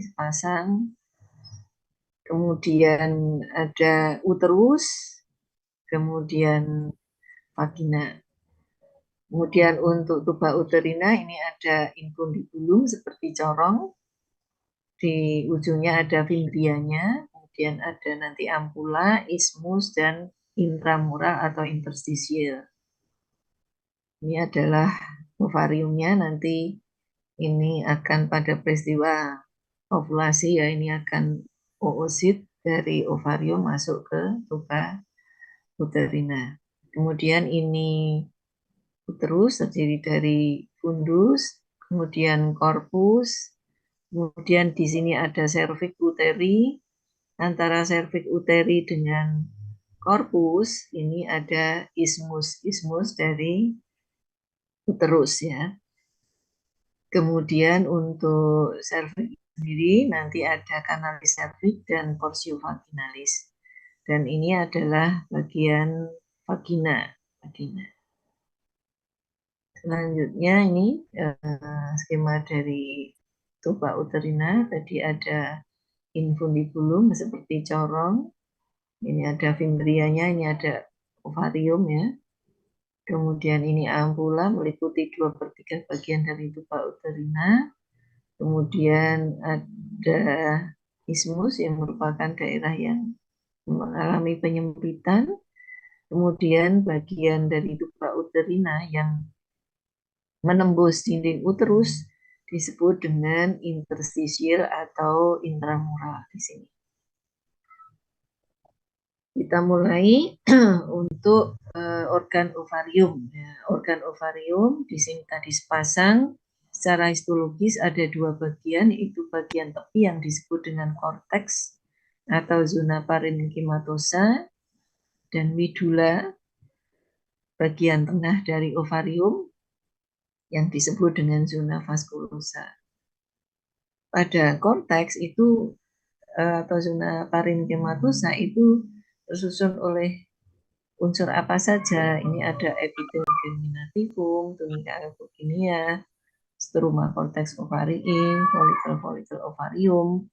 sepasang. Kemudian ada uterus, kemudian vagina. Kemudian untuk tuba uterina ini ada infundibulum seperti corong. Di ujungnya ada fimbrianya, kemudian ada nanti ampula, ismus, dan intramural atau interstisial. Ini adalah ovariumnya, nanti ini akan pada peristiwa ovulasi ya, ini akan oosit dari ovarium masuk ke tuba uterina. Kemudian ini uterus terdiri dari fundus, kemudian korpus, kemudian di sini ada cervix uteri. Antara cervix uteri dengan korpus ini ada ismus dari uterus ya. Kemudian untuk cervix sendiri nanti ada kanalis cervix dan portio vaginalis. Dan ini adalah bagian vagina. Selanjutnya ini skema dari tuba uterina. Tadi ada infundibulum seperti corong. Ini ada fimbrianya, ini ada ovarium ya. Kemudian ini ampula meliputi 2/3 bagian dari tuba uterina. Kemudian ada ismus yang merupakan daerah yang mengalami penyempitan. Kemudian bagian dari tuba uterina yang menembus dinding uterus disebut dengan interstisial atau intramural di sini. Kita mulai untuk organ ovarium. Ya, organ ovarium di sini tadi sepasang. Secara histologis ada dua bagian, yaitu bagian tepi yang disebut dengan korteks atau zona parenchymatosa dan medula bagian tengah dari ovarium yang disebut dengan zona vasculosa. Pada korteks itu atau zona parenchymatosa itu tersusun oleh unsur apa saja. Ini ada epitel germinativum, tunica albuginea, stroma cortex ovarium, follicle ovarium,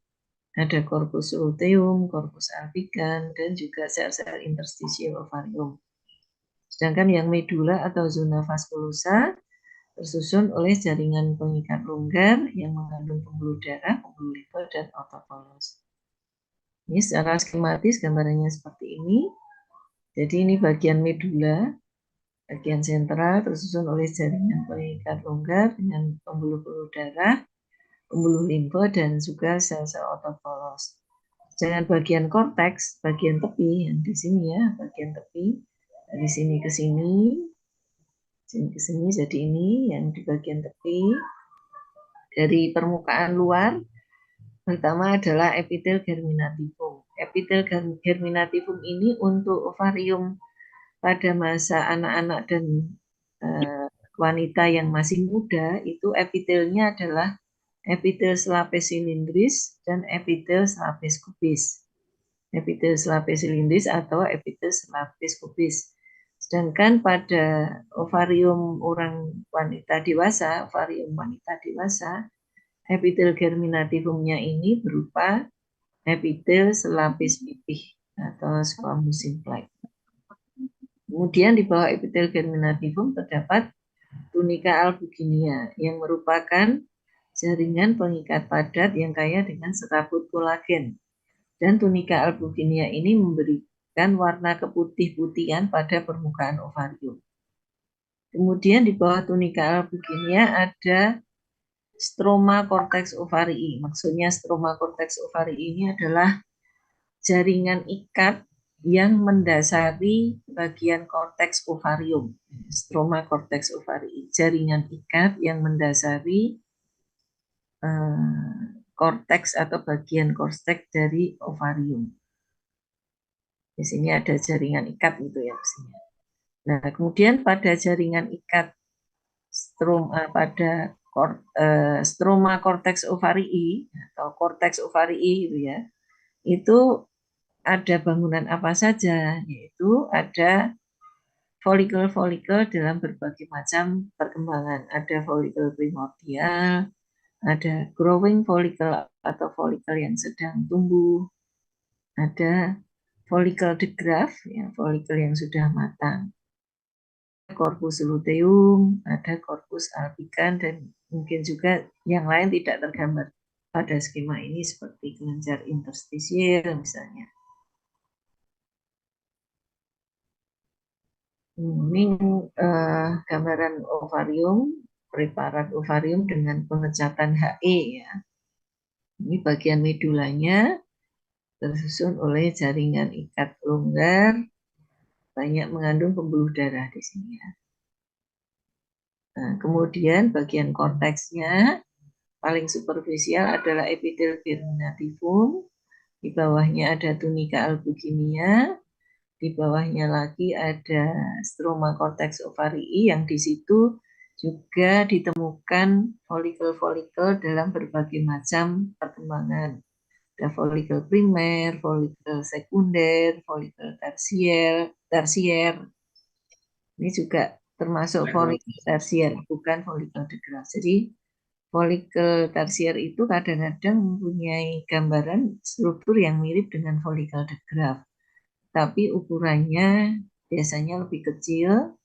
ada corpus luteum, corpus albicans, dan juga sel-sel interstisial ovarium. Sedangkan yang medula atau zona vasculosa tersusun oleh jaringan pengikat longgar yang mengandung pembuluh darah, pembuluh limfa, dan otot polos. Ini secara skematis gambarannya seperti ini. Jadi ini bagian medula, bagian sentral tersusun oleh jaringan pengikat longgar dengan pembuluh-pembuluh darah, pembuluh limfa, dan juga sel-sel otot polos. Sedangkan bagian korteks, bagian tepi yang di sini ya, bagian tepi dari sini ke sini, jadi ini yang di bagian tepi dari permukaan luar. Pertama adalah epitel germinativum. Epitel germinativum ini untuk ovarium pada masa anak-anak dan wanita yang masih muda, itu epitelnya adalah epitel selapis silindris dan epitel selapis kubis. Epitel selapis silindris atau epitel selapis kubis. Sedangkan pada ovarium orang wanita dewasa, epitel germinativumnya ini berupa epitel selapis pipih atau squamous simplex. Kemudian di bawah epitel germinativum terdapat tunica albuginea yang merupakan jaringan pengikat padat yang kaya dengan serabut kolagen. Dan tunica albuginea ini memberikan warna keputih-putihan pada permukaan ovarium. Kemudian di bawah tunica albuginea ada stroma cortex ovarii. Maksudnya stroma cortex ovarii ini adalah jaringan ikat yang mendasari bagian korteks ovarium. Stroma cortex ovarii, jaringan ikat yang mendasari korteks atau bagian korteks dari ovarium. Di sini ada jaringan ikat gitu ya maksudnya. Nah, kemudian pada jaringan ikat pada stroma cortex ovarii atau korteks ovarii gitu ya, itu ada bangunan apa saja, yaitu ada folikel-folikel dalam berbagai macam perkembangan. Ada folikel primordial, ada growing follicle atau folikel yang sedang tumbuh, ada folikel degraf, ya, folikel yang sudah matang, corpus luteum, ada corpus albicans, dan mungkin juga yang lain tidak tergambar pada skema ini seperti kelenjar interstisial misalnya. Ini gambaran ovarium, preparat ovarium dengan pengecatan HE ya. Ini bagian medulanya tersusun oleh jaringan ikat longgar, banyak mengandung pembuluh darah di sini ya. Nah, kemudian bagian korteksnya paling superficial adalah epitel germinativum, di bawahnya ada tunica albuginea, di bawahnya lagi ada stroma cortex ovarii yang di situ juga ditemukan folikel-folikel dalam berbagai macam perkembangan. Ada folikel primer, folikel sekunder, folikel tersier. Ini juga termasuk folikel tersier, bukan folikel degraf. Jadi folikel tersier itu kadang-kadang mempunyai gambaran struktur yang mirip dengan folikel degraf, tapi ukurannya biasanya lebih kecil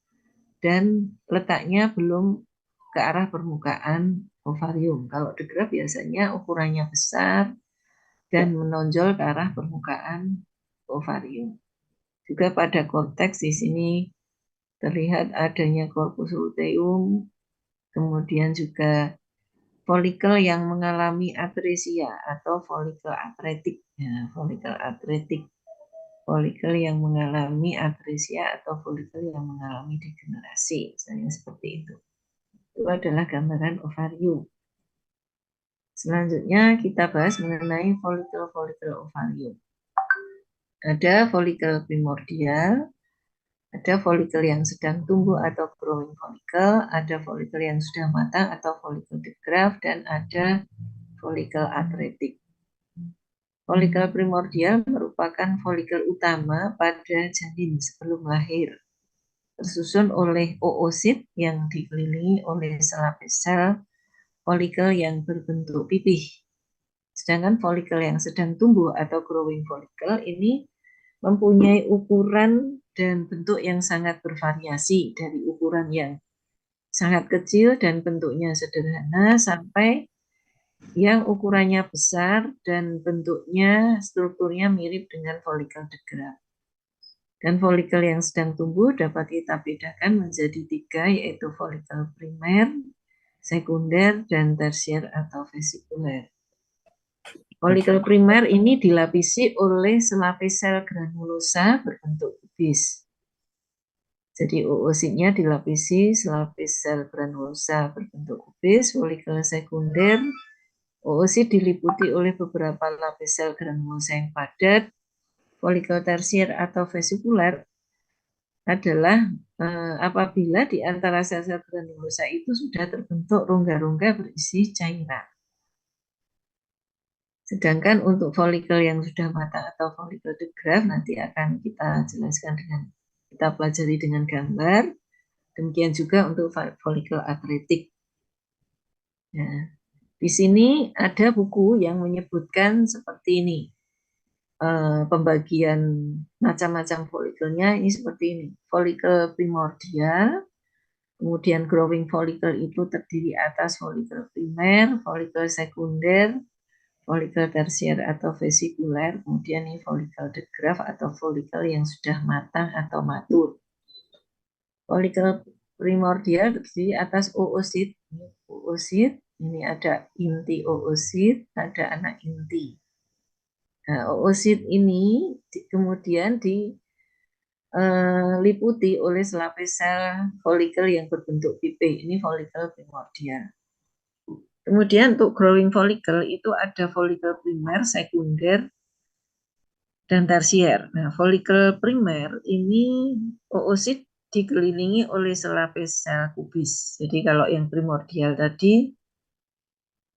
dan letaknya belum ke arah permukaan ovarium. Kalau degraf biasanya ukurannya besar dan menonjol ke arah permukaan ovarium. Juga pada korteks di sini terlihat adanya corpus luteum, kemudian juga folikel yang mengalami atresia atau folikel atretik. Ya, folikel atretik, folikel yang mengalami atresia atau folikel yang mengalami degenerasi, misalnya seperti itu. Itu adalah gambaran ovarium. Selanjutnya kita bahas mengenai folikel-folikel ovarium. Ada folikel primordial, ada folikel yang sedang tumbuh atau growing folikel, ada folikel yang sudah matang atau folikel degraf, dan ada folikel atretik. Folikel primordial merupakan folikel utama pada janin sebelum lahir, tersusun oleh oosit yang dikelilingi oleh selapis sel folikel yang berbentuk pipih. Sedangkan folikel yang sedang tumbuh atau growing folikel ini mempunyai ukuran dan bentuk yang sangat bervariasi, dari ukuran yang sangat kecil dan bentuknya sederhana sampai yang ukurannya besar dan bentuknya, strukturnya mirip dengan folikel degraf. Dan folikel yang sedang tumbuh dapat kita bedakan menjadi 3, yaitu folikel primer, sekunder, dan tersier atau vesikuler. Folikel primer ini dilapisi oleh selapis sel granulosa berbentuk kubis. Jadi oositnya dilapisi selapis sel granulosa berbentuk kubis. Folikel sekunder, oosit diliputi oleh beberapa lapis sel granulosa yang padat. Folikel tersier atau vesikuler adalah apabila di antara sel-sel granulosa itu sudah terbentuk rongga-rongga berisi cairan. Sedangkan untuk folikel yang sudah matang atau folikel degraf nanti akan kita jelaskan kita pelajari dengan gambar. Demikian juga untuk folikel atretik. Nah, di sini ada buku yang menyebutkan seperti ini. Pembagian macam-macam folikelnya ini seperti ini. Folikel primordial, kemudian growing folikel itu terdiri atas folikel primer, folikel sekunder, folikel tersier atau vesikuler, kemudian ini folikel degraf atau folikel yang sudah matang atau matur. Folikel primordial terdiri atas oosit. Oosit, ini ada inti oosit, ada anak inti. Nah, oosit ini kemudian diliputi oleh selapis sel folikel yang berbentuk pipih. Ini folikel primordial. Kemudian untuk growing folikel itu ada folikel primer, sekunder, dan tersier. Nah, folikel primer ini oosit dikelilingi oleh selapis sel kubis. Jadi kalau yang primordial tadi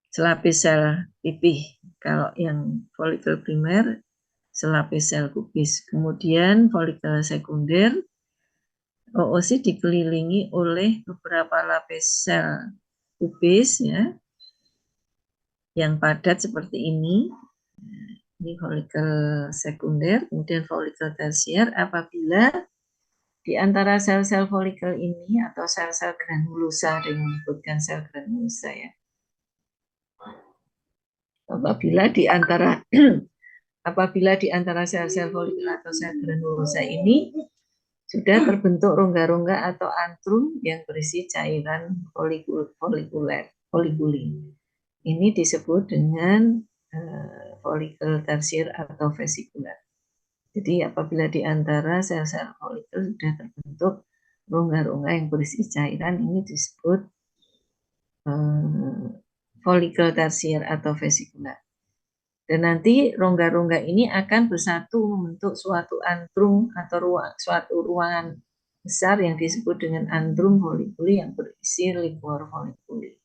selapis sel pipih, kalau yang folikel primer selapis sel kubis. Kemudian folikel sekunder oosit dikelilingi oleh beberapa lapis sel kubis ya. yang padat seperti ini. Ini folikel sekunder, kemudian folikel tersier. Apabila di antara sel-sel folikel ini atau sel-sel granulosa, ada yang menyebutkan sel granulosa ya. Apabila di antara sel-sel folikel atau sel granulosa ini sudah terbentuk rongga-rongga atau antrum yang berisi cairan folikuli. Ini disebut dengan folikel tersier atau vesikuler. Jadi apabila di antara sel-sel folikel sudah terbentuk rongga-rongga yang berisi cairan, ini disebut folikel tersier atau vesikuler. Dan nanti rongga-rongga ini akan bersatu membentuk suatu antrum atau suatu ruangan besar yang disebut dengan antrum folikuli yang berisi liquor folikuli.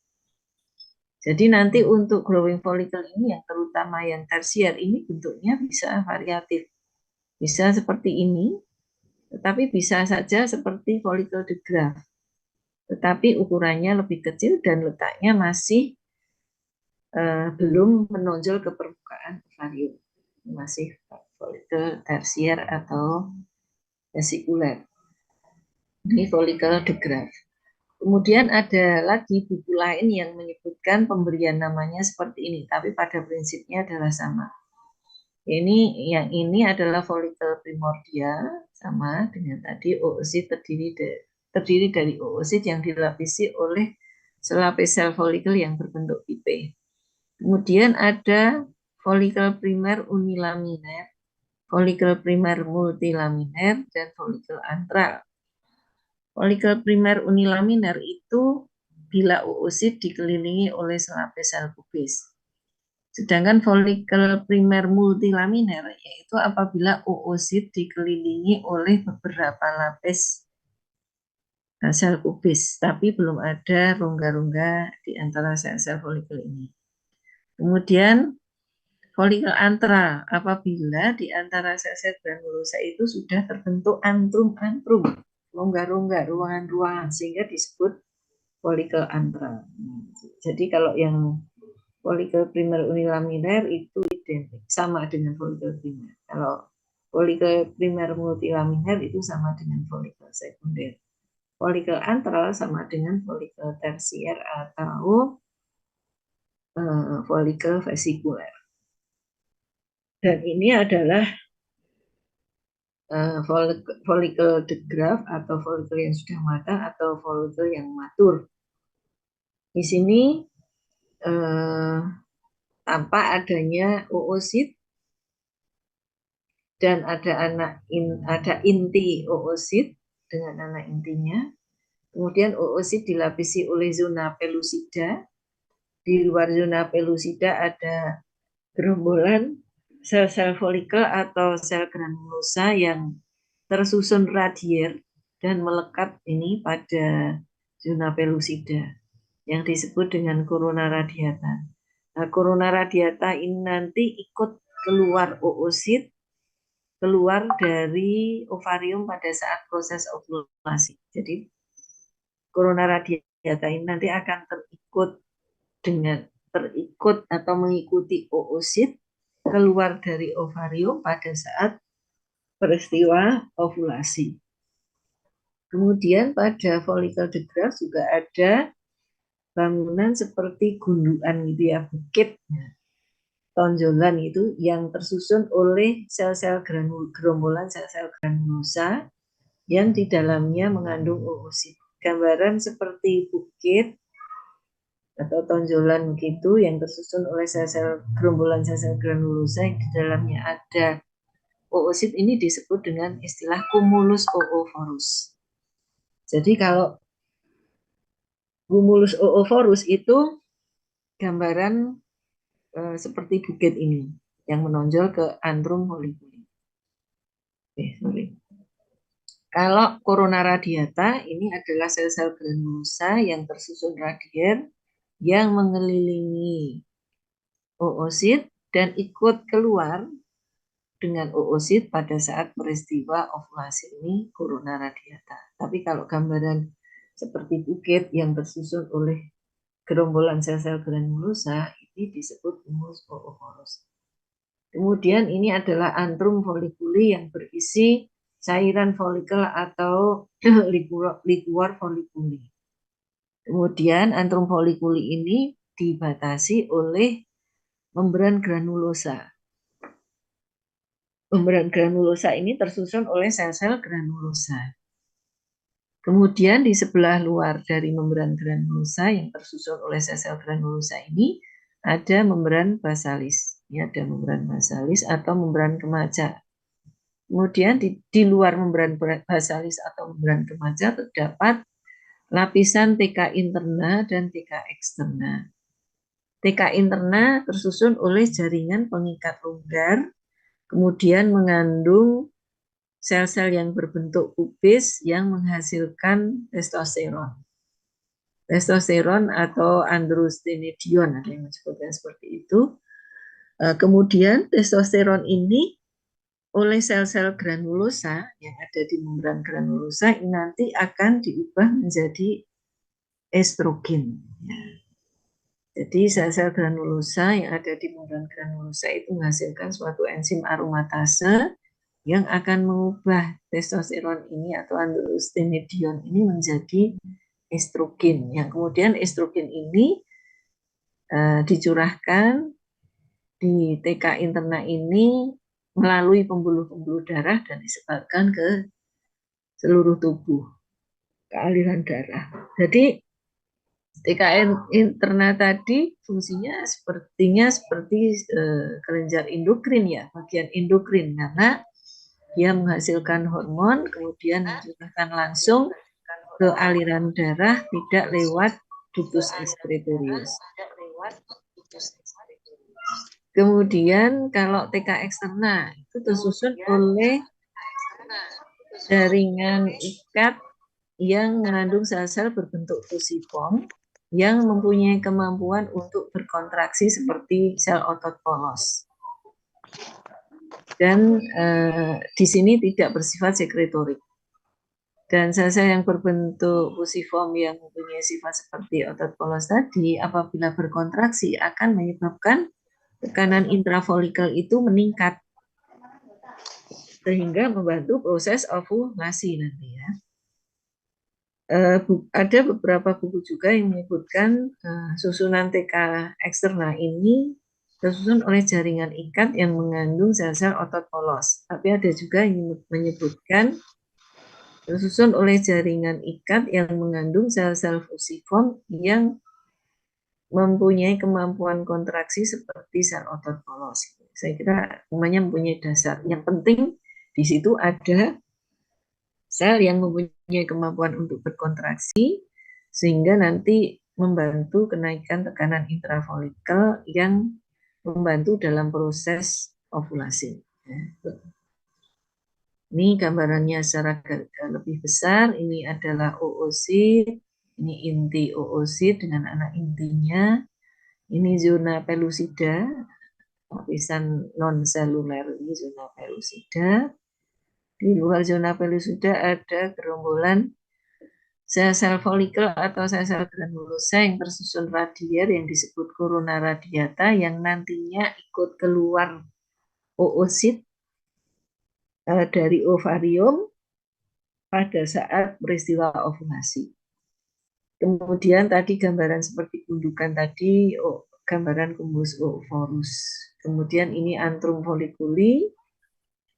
Jadi nanti untuk growing follicle ini yang terutama yang tersier ini bentuknya bisa variatif. Bisa seperti ini, tetapi bisa saja seperti follicle de Graaff. Tetapi ukurannya lebih kecil dan letaknya masih belum menonjol ke permukaan ovarium. Masih follicle tersier atau vesikuler. Ini follicle de Graaff. Kemudian ada lagi buku lain yang menyebutkan pemberian namanya seperti ini, tapi pada prinsipnya adalah sama. Yang ini adalah folikel primordial, sama dengan tadi oosit terdiri dari oosit yang dilapisi oleh selapis sel folikel yang berbentuk pipe. Kemudian ada folikel primer unilaminer, folikel primer multilaminer, dan folikel antral. Folikel primer unilaminer itu bila oosit dikelilingi oleh selapis sel pubis. Sedangkan folikel primer multilaminer yaitu apabila oosit dikelilingi oleh beberapa lapis sel pubis, tapi belum ada rongga-rongga di antara sel-sel folikel ini. Kemudian folikel antral apabila di antara sel-sel granulosa itu sudah terbentuk antrum-antrum, rongga-rongga, ruangan-ruangan, sehingga disebut folikel antral. Jadi kalau yang folikel primer unilaminer itu identik sama dengan folikel primer. Kalau folikel primer multilaminer itu sama dengan folikel sekunder. Folikel antral sama dengan folikel tersier atau folikel vesikuler. Dan ini adalah folikel de Graaff atau folikel yang sudah matang atau folikel yang matur. Di sini tanpa adanya oosit dan ada inti oosit dengan anak intinya. Kemudian oosit dilapisi oleh zona pellucida. Di luar zona pellucida ada gerombolan sel-sel folikel atau sel granulosa yang tersusun radier dan melekat ini pada zona pellucida yang disebut dengan corona radiata. Nah, corona radiata ini nanti ikut keluar oosit, keluar dari ovarium pada saat proses ovulasi. Jadi corona radiata ini nanti akan terikut atau mengikuti oosit keluar dari ovarium pada saat peristiwa ovulasi. Kemudian pada folikel de Graaff juga ada bangunan seperti gundukan gitu ya, bukit, tonjolan itu yang tersusun oleh sel-sel gerombolan sel-sel granulosa yang di dalamnya mengandung oosit. Gambaran seperti bukit atau tonjolan begitu yang tersusun oleh sel-sel gerombolan sel-sel granulosa yang di dalamnya ada oosit ini disebut dengan istilah cumulus oophorus. Jadi kalau cumulus oophorus itu gambaran seperti bukit ini yang menonjol ke antrum folikuli. Kalau corona radiata ini adalah sel-sel granulosa yang tersusun radier yang mengelilingi oosit dan ikut keluar dengan oosit pada saat peristiwa ovulasi ini corona radiata. Tapi kalau gambaran seperti bukit yang tersusun oleh gerombolan sel-sel granulosa ini disebut humus ooporus. Kemudian ini adalah antrum foliculi yang berisi cairan folikel atau liquor foliculi. Kemudian antrum foliculi ini dibatasi oleh membran granulosa. Membran granulosa ini tersusun oleh sel-sel granulosa. Kemudian di sebelah luar dari membran granulosa yang tersusun oleh sel-sel granulosa ini ada membran basalis. Ini ada membran basalis atau membran kemaja. Kemudian di luar membran basalis atau membran kemaja terdapat lapisan TK interna dan TK eksterna. TK interna tersusun oleh jaringan pengikat longgar, kemudian mengandung sel-sel yang berbentuk kubis yang menghasilkan testosteron. Testosteron atau androstenedion, ada yang menyebutkan seperti itu. Kemudian testosteron ini oleh sel-sel granulosa yang ada di membran granulosa ini nanti akan diubah menjadi estrogen. Jadi sel-sel granulosa yang ada di membran granulosa itu menghasilkan suatu enzim aromatase yang akan mengubah testosteron ini atau androstenedion ini menjadi estrogen. Yang kemudian estrogen ini dicurahkan di TK interna ini melalui pembuluh-pembuluh darah dan disebarkan ke seluruh tubuh, ke aliran darah. Jadi TK interna tadi fungsinya sepertinya seperti kelenjar endokrin ya, bagian endokrin, karena dia menghasilkan hormon kemudian mencurahkan langsung ke aliran darah tidak lewat ductus excretorius. Kemudian kalau TK eksterna itu tersusun oleh jaringan ikat yang mengandung sel-sel berbentuk fusiform yang mempunyai kemampuan untuk berkontraksi seperti sel otot polos. Dan di sini tidak bersifat sekretorik. Dan sel-sel yang berbentuk fusiform yang mempunyai sifat seperti otot polos tadi, apabila berkontraksi akan menyebabkan tekanan intrafolikel itu meningkat sehingga membantu proses ovulasi nanti ya. Ada beberapa buku juga yang menyebutkan susunan TK eksterna ini tersusun oleh jaringan ikat yang mengandung sel-sel otot polos. Tapi ada juga yang menyebutkan tersusun oleh jaringan ikat yang mengandung sel-sel fusiform yang mempunyai kemampuan kontraksi seperti sel otot polos. Saya kira semuanya mempunyai dasar. Yang penting di situ ada sel yang mempunyai kemampuan untuk berkontraksi sehingga nanti membantu kenaikan tekanan intrafolikel yang membantu dalam proses ovulasi. Ini gambarannya secara lebih besar. Ini adalah oosit. Ini inti oosit dengan anak intinya. Ini zona pellucida, lapisan non seluler ini zona pellucida. Di luar zona pellucida ada gerombolan sel-sel folikel atau sel-sel granulosa yang tersusun radier yang disebut corona radiata yang nantinya ikut keluar oosit dari ovarium pada saat peristiwa ovulasi. Kemudian tadi gambaran seperti gundukan tadi, gambaran kumbus ooporus. Kemudian ini antrum foliculi,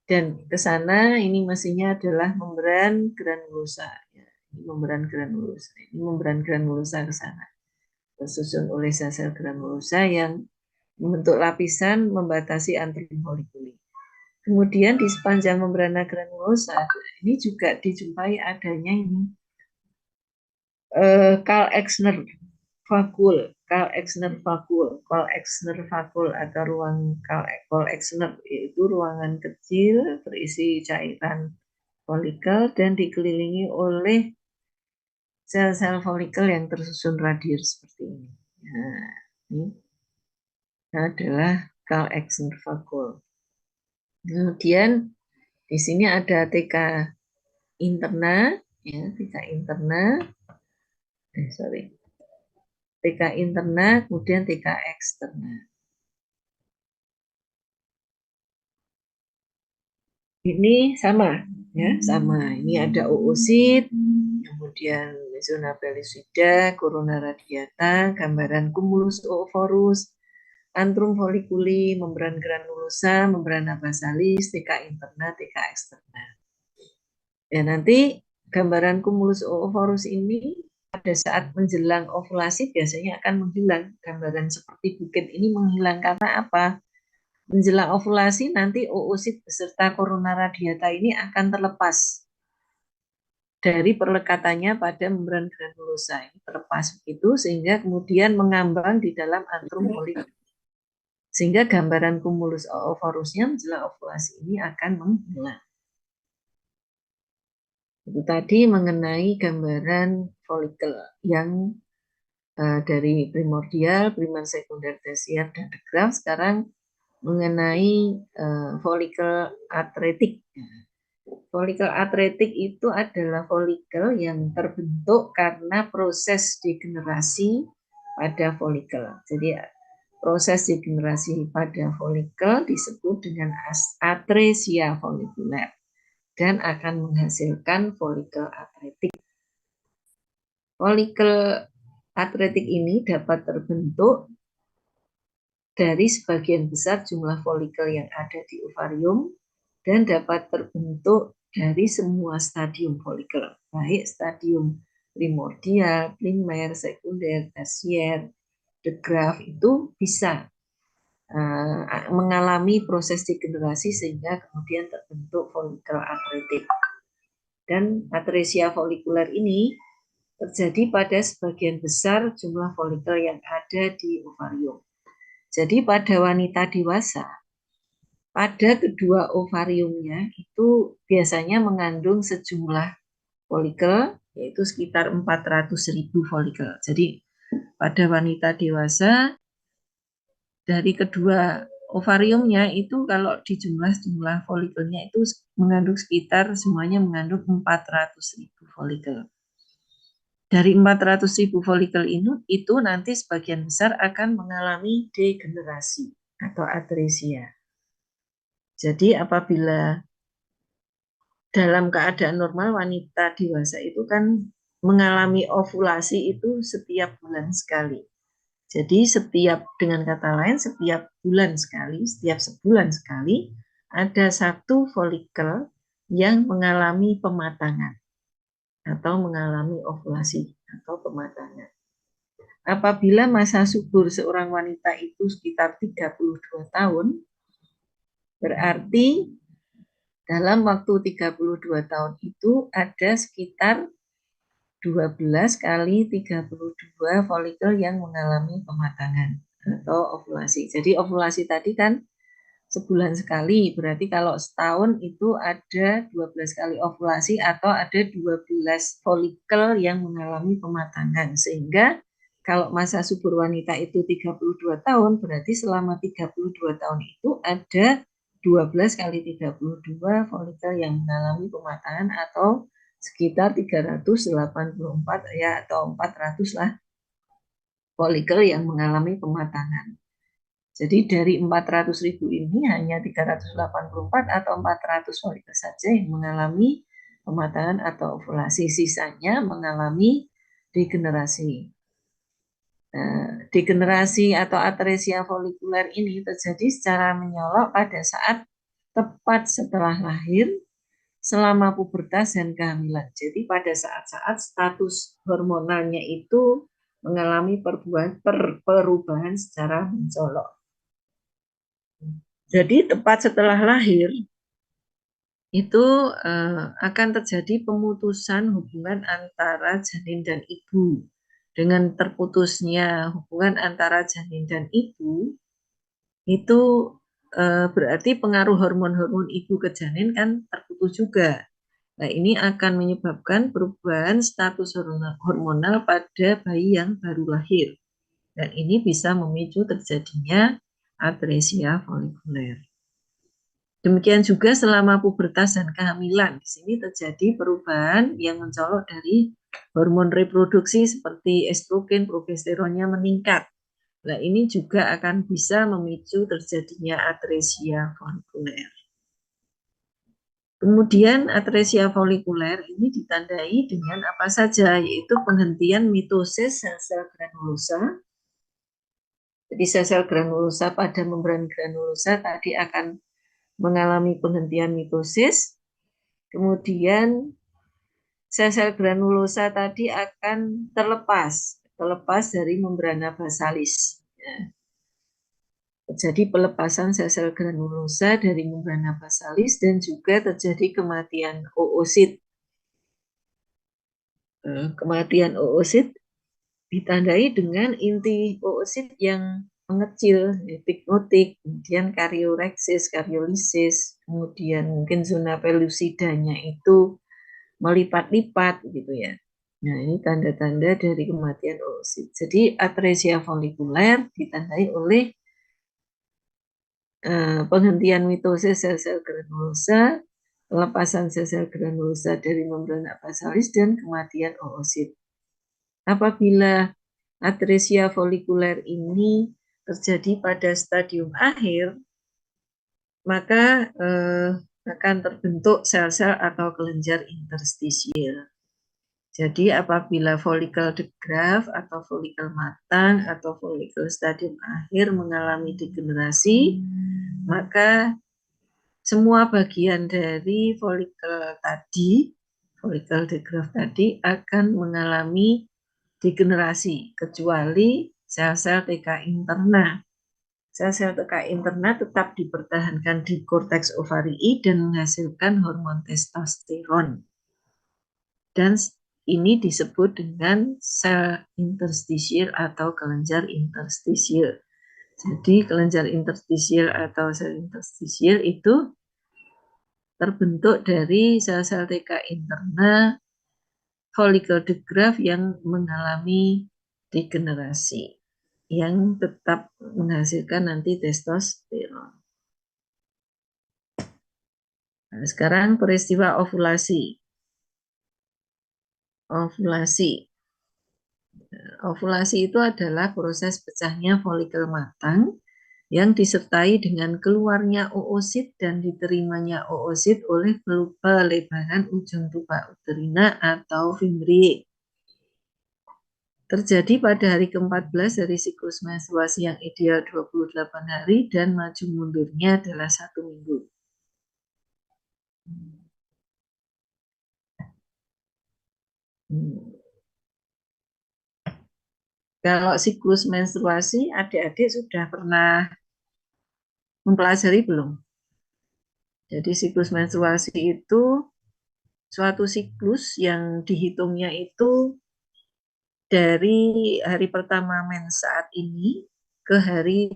dan ke sana ini mestinya adalah membran granulosa. Ini membran granulosa. Ini membran granulosa ke sana. Tersusun oleh sel-sel granulosa yang membentuk lapisan membatasi antrum foliculi. Kemudian di sepanjang membrana granulosa ini juga dijumpai adanya ini Karl-Exner vakul, Karl-Exner vakul atau ruang Karl-Exner itu ruangan kecil berisi cairan folikel dan dikelilingi oleh sel-sel folikel yang tersusun radier seperti ini. Nah, ini adalah Karl-Exner vakul. Kemudian di sini ada TK interna, ya, TK interna. TK interna, kemudian TK eksterna. Ini sama, ya, sama. Ini ada oosit, kemudian zona pellucida, corona radiata, gambaran cumulus oophorus, antrum folliculi, membran granulosa, membrana basalis, TK interna, TK eksterna. Ya, nanti gambaran cumulus oophorus ini pada saat menjelang ovulasi biasanya akan menghilang. Gambaran seperti bukit ini menghilang karena apa? Menjelang ovulasi nanti oosit beserta corona radiata ini akan terlepas dari perlekatannya pada membran granulosa. Ini terlepas begitu sehingga kemudian mengambang di dalam antrum folikuler. Sehingga gambaran cumulus oophorusnya menjelang ovulasi ini akan menghilang. Itu tadi mengenai gambaran folikel yang dari primordial, primer, sekunder, tersier, dan degraf. Sekarang mengenai folikel atretik. Folikel atretik itu adalah folikel yang terbentuk karena proses degenerasi pada folikel. Jadi proses degenerasi pada folikel disebut dengan atresia folikuler dan akan menghasilkan folikel atretik. Folikel atretik ini dapat terbentuk dari sebagian besar jumlah folikel yang ada di ovarium dan dapat terbentuk dari semua stadium folikel, baik stadium primordial, primer, sekunder, tersier, degraf itu bisa mengalami proses degenerasi sehingga kemudian terbentuk folikel atretik. Dan atresia folikuler ini terjadi pada sebagian besar jumlah folikel yang ada di ovarium. Jadi pada wanita dewasa, pada kedua ovariumnya itu biasanya mengandung sejumlah folikel, yaitu sekitar 400.000 folikel. Jadi pada wanita dewasa, dari kedua ovariumnya itu kalau jumlah folikelnya itu mengandung sekitar semuanya mengandung 400.000 folikel. Dari 400.000 folikel itu nanti sebagian besar akan mengalami degenerasi atau atresia. Jadi apabila dalam keadaan normal wanita dewasa itu kan mengalami ovulasi itu setiap bulan sekali. Jadi dengan kata lain setiap bulan sekali, setiap sebulan sekali ada satu folikel yang mengalami pematangan atau mengalami ovulasi atau pematangan. Apabila masa subur seorang wanita itu sekitar 32 tahun, berarti dalam waktu 32 tahun itu ada sekitar 12 kali 32 folikel yang mengalami pematangan atau ovulasi. Jadi ovulasi tadi kan sebulan sekali, berarti kalau setahun itu ada 12 kali ovulasi atau ada 12 folikel yang mengalami pematangan. Sehingga kalau masa subur wanita itu 32 tahun, berarti selama 32 tahun itu ada 12 kali 32 folikel yang mengalami pematangan atau sekitar 384 ya atau 400 lah folikel yang mengalami pematangan. Jadi dari 400.000 ini hanya 384 atau 400 folikel saja yang mengalami pematangan atau ovulasi. Sisanya mengalami degenerasi. Degenerasi atau atresia folikuler ini terjadi secara menyolok pada saat tepat setelah lahir, selama pubertas dan kehamilan. Jadi pada saat-saat status hormonalnya itu mengalami perubahan secara mencolok. Jadi tepat setelah lahir itu akan terjadi pemutusan hubungan antara janin dan ibu. Dengan terputusnya hubungan antara janin dan ibu, itu berarti pengaruh hormon-hormon ibu ke janin kan terputus juga. Nah, ini akan menyebabkan perubahan status hormonal pada bayi yang baru lahir. Dan ini bisa memicu terjadinya atresia folikuler. Demikian juga selama pubertas dan kehamilan. Di sini terjadi perubahan yang mencolok dari hormon reproduksi seperti estrogen, progesteronnya meningkat. Nah, ini juga akan bisa memicu terjadinya atresia folikuler. Kemudian atresia folikuler ini ditandai dengan apa saja, yaitu penghentian mitosis sel-sel granulosa. Jadi sel-sel granulosa pada membran granulosa tadi akan mengalami penghentian mitosis. Kemudian sel-sel granulosa tadi akan terlepas dari membrana basalis. Ya. Terjadi pelepasan sel-sel granulosa dari membrana basalis dan juga terjadi kematian oosit. Kematian oosit ditandai dengan inti oosit yang mengecil, pignotik, kemudian karioreksis, kariolisis, kemudian mungkin zona pelusidanya itu melipat-lipat gitu ya. Nah, ini tanda-tanda dari kematian oosit. Jadi atresia folikuler ditandai oleh penghentian mitosis sel-sel granulosa, pelepasan sel-sel granulosa dari membrana basalis, dan kematian oosit. Apabila atresia folikuler ini terjadi pada stadium akhir, maka akan terbentuk sel-sel atau kelenjar interstisial. Jadi apabila folikel degraf atau folikel matang atau folikel stadium akhir mengalami degenerasi, maka semua bagian dari folikel tadi, folikel degraf tadi akan mengalami degenerasi, kecuali sel-sel TK interna. Sel-sel TK interna tetap dipertahankan di korteks ovarii dan menghasilkan hormon testosteron. Dan ini disebut dengan sel interstisial atau kelenjar interstisial. Jadi kelenjar interstisial atau sel interstisial itu terbentuk dari sel-sel TK interna folikel degraf yang mengalami degenerasi, yang tetap menghasilkan nanti testosteron. Nah, sekarang peristiwa ovulasi. Ovulasi itu adalah proses pecahnya folikel matang yang disertai dengan keluarnya oosit dan diterimanya oosit oleh pelebaran ujung tuba uterina atau fimbriae. Terjadi pada hari ke-14 dari siklus menstruasi yang ideal 28 hari dan maju mundurnya adalah 1 minggu. Kalau siklus menstruasi, adik-adik sudah pernah mempelajari belum? Jadi siklus menstruasi itu suatu siklus yang dihitungnya itu dari hari pertama mens saat ini ke hari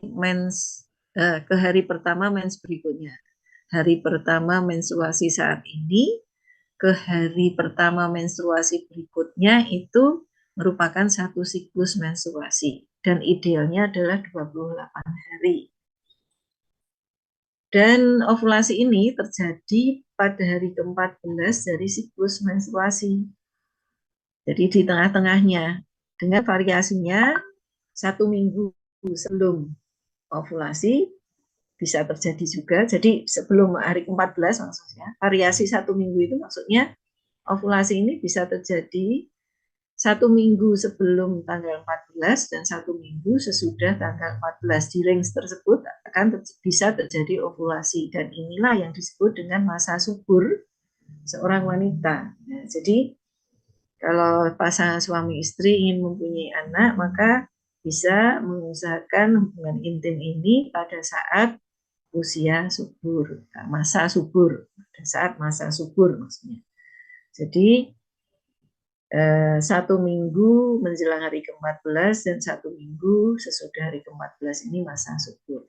pertama mens berikutnya. Hari pertama menstruasi saat ini ke hari pertama menstruasi berikutnya itu merupakan satu siklus menstruasi dan idealnya adalah 28 hari. Dan ovulasi ini terjadi pada hari ke-14 dari siklus menstruasi. Jadi di tengah-tengahnya, dengan variasinya 1 minggu sebelum ovulasi bisa terjadi juga. Jadi sebelum hari ke-14 maksudnya, variasi 1 minggu itu maksudnya ovulasi ini bisa terjadi 1 minggu sebelum tanggal 14 dan 1 minggu sesudah tanggal 14. Di range tersebut akan bisa terjadi ovulasi dan inilah yang disebut dengan masa subur seorang wanita. Nah, jadi kalau pasangan suami istri ingin mempunyai anak, maka bisa mengusahakan hubungan intim ini pada saat usia subur, masa subur, pada saat masa subur maksudnya. Jadi 1 minggu menjelang hari ke-14 dan 1 minggu sesudah hari ke-14 ini masa subur.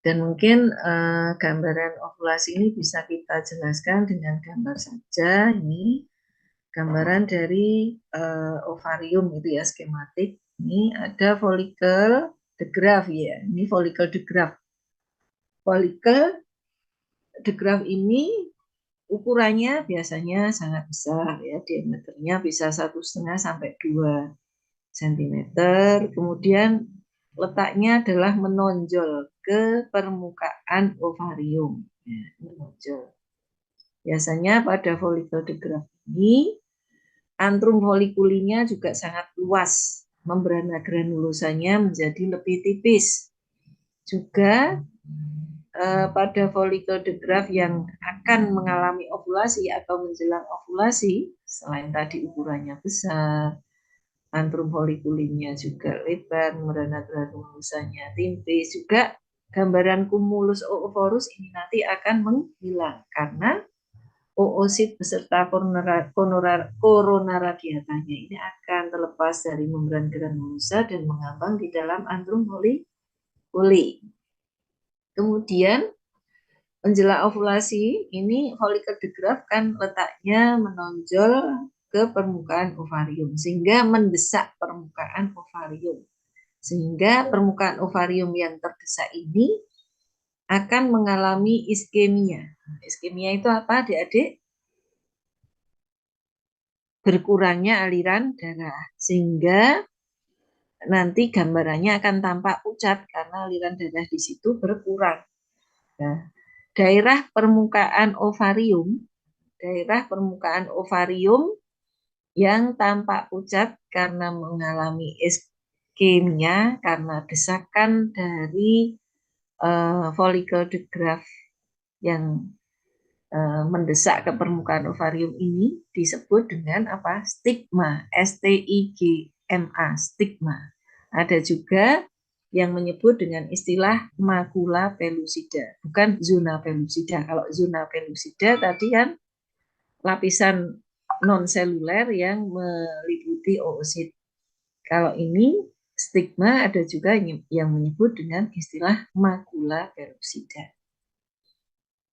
Dan mungkin gambaran ovulasi ini bisa kita jelaskan dengan gambar saja. Ini gambaran dari ovarium itu ya, skematik. Ini ada folikel degraf ya. Ini folikel degraf. Folikel degraf ini ukurannya biasanya sangat besar ya, diameternya bisa 1,5 sampai 2 cm. Kemudian letaknya adalah menonjol ke permukaan ovarium. Ya, menonjol. Biasanya pada folikel degraf ini antrum folikulinya juga sangat luas, membrana granulosanya menjadi lebih tipis. Juga pada folikel degraf yang akan mengalami ovulasi atau menjelang ovulasi, selain tadi ukurannya besar, antrum folikulinya juga lebar, membrana granulosanya tipis, juga gambaran kumulus oovorus ini nanti akan menghilang karena oosit beserta korona radiatanya ini akan terlepas dari membran granulosa dan mengambang di dalam antrum folikuli. Kemudian menjelang ovulasi ini folikel degraf kan letaknya menonjol ke permukaan ovarium sehingga mendesak permukaan ovarium. Sehingga permukaan ovarium yang terdesak ini akan mengalami iskemia. Iskemia itu apa, adik-adik? Berkurangnya aliran darah, sehingga nanti gambarannya akan tampak pucat karena aliran darah di situ berkurang. Nah, daerah permukaan ovarium yang tampak pucat karena mengalami iskemia karena desakan dari folikel degraf yang mendesak ke permukaan ovarium ini disebut dengan apa? Stigma, STIGMA, stigma. Ada juga yang menyebut dengan istilah makula pellucida, bukan zona pellucida. Kalau zona pellucida tadi kan lapisan non seluler yang meliputi oosit. Kalau ini stigma ada juga yang menyebut dengan istilah makula pellucida.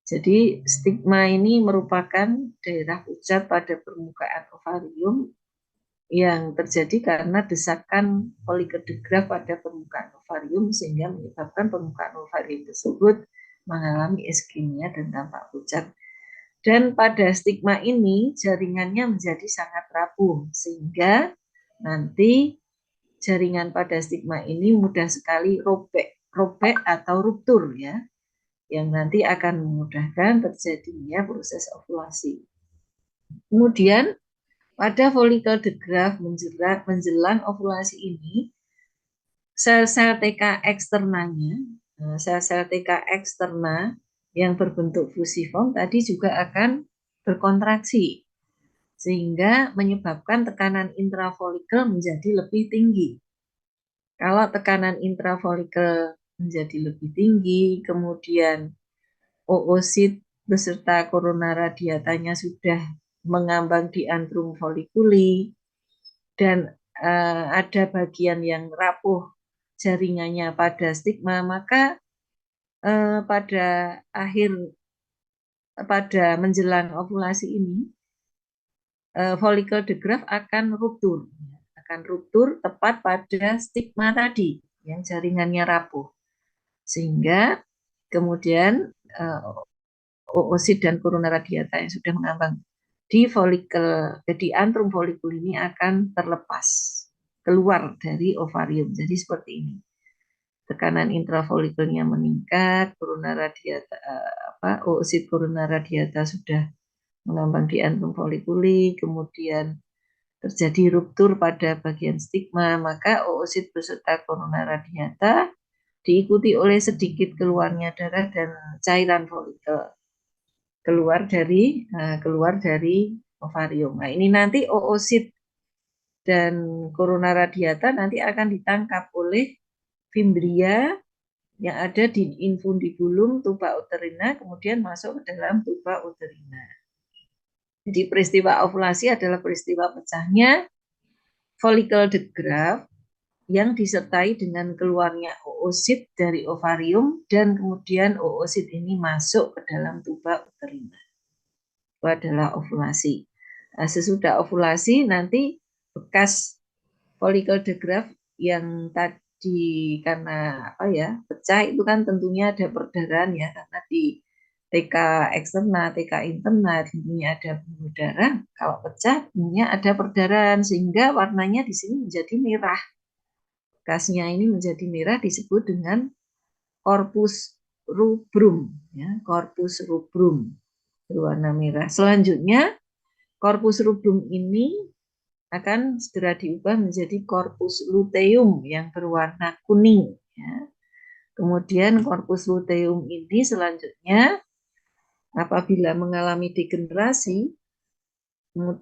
Jadi stigma ini merupakan daerah pucat pada permukaan ovarium yang terjadi karena desakan folikel degraf pada permukaan ovarium sehingga menyebabkan permukaan ovarium tersebut mengalami iskemia dan tampak pucat. Dan pada stigma ini jaringannya menjadi sangat rapuh sehingga nanti jaringan pada stigma ini mudah sekali robek atau ruptur ya, yang nanti akan memudahkan terjadinya proses ovulasi. Kemudian pada folikel degraf menjelang ovulasi ini, sel-sel TK eksternanya, sel-sel TK eksterna yang berbentuk fusiform tadi juga akan berkontraksi, sehingga menyebabkan tekanan intrafolikel menjadi lebih tinggi. Kalau tekanan intrafolikel menjadi lebih tinggi, kemudian oosit beserta korona radiatanya sudah mengambang di antrum folikuli dan ada bagian yang rapuh jaringannya pada stigma, maka pada menjelang ovulasi ini folikel degraf akan ruptur tepat pada stigma tadi yang jaringannya rapuh, sehingga kemudian oosit dan korona radiata yang sudah mengambang di folikel, di antrum folikul ini akan terlepas keluar dari ovarium. Jadi seperti ini. Tekanan intrafolikulnya meningkat, korona radiata oosit korona radiata sudah mengambang di antrum folikuli, kemudian terjadi ruptur pada bagian stigma, maka oosit beserta korona radiata diikuti oleh sedikit keluarnya darah dan cairan folikel keluar dari ovarium. Nah, ini nanti oosit dan korona radiata nanti akan ditangkap oleh fimbria yang ada di infundibulum tuba uterina, kemudian masuk ke dalam tuba uterina. Jadi peristiwa ovulasi adalah peristiwa pecahnya folikel degraf yang disertai dengan keluarnya oosit dari ovarium dan kemudian oosit ini masuk ke dalam tuba uterina. Itu adalah ovulasi. Nah, sesudah ovulasi nanti bekas folikel degraf yang tadi karena apa ya, pecah itu kan tentunya ada perdarahan ya, karena di TK eksternal, TK internal tentunya ada pembuluh darah. Kalau pecah tentunya ada perdarahan sehingga warnanya di sini menjadi merah. Bekasnya ini menjadi merah disebut dengan corpus rubrum ya, corpus rubrum berwarna merah. Selanjutnya corpus rubrum ini akan segera diubah menjadi corpus luteum yang berwarna kuning ya. Kemudian corpus luteum ini selanjutnya apabila mengalami degenerasi,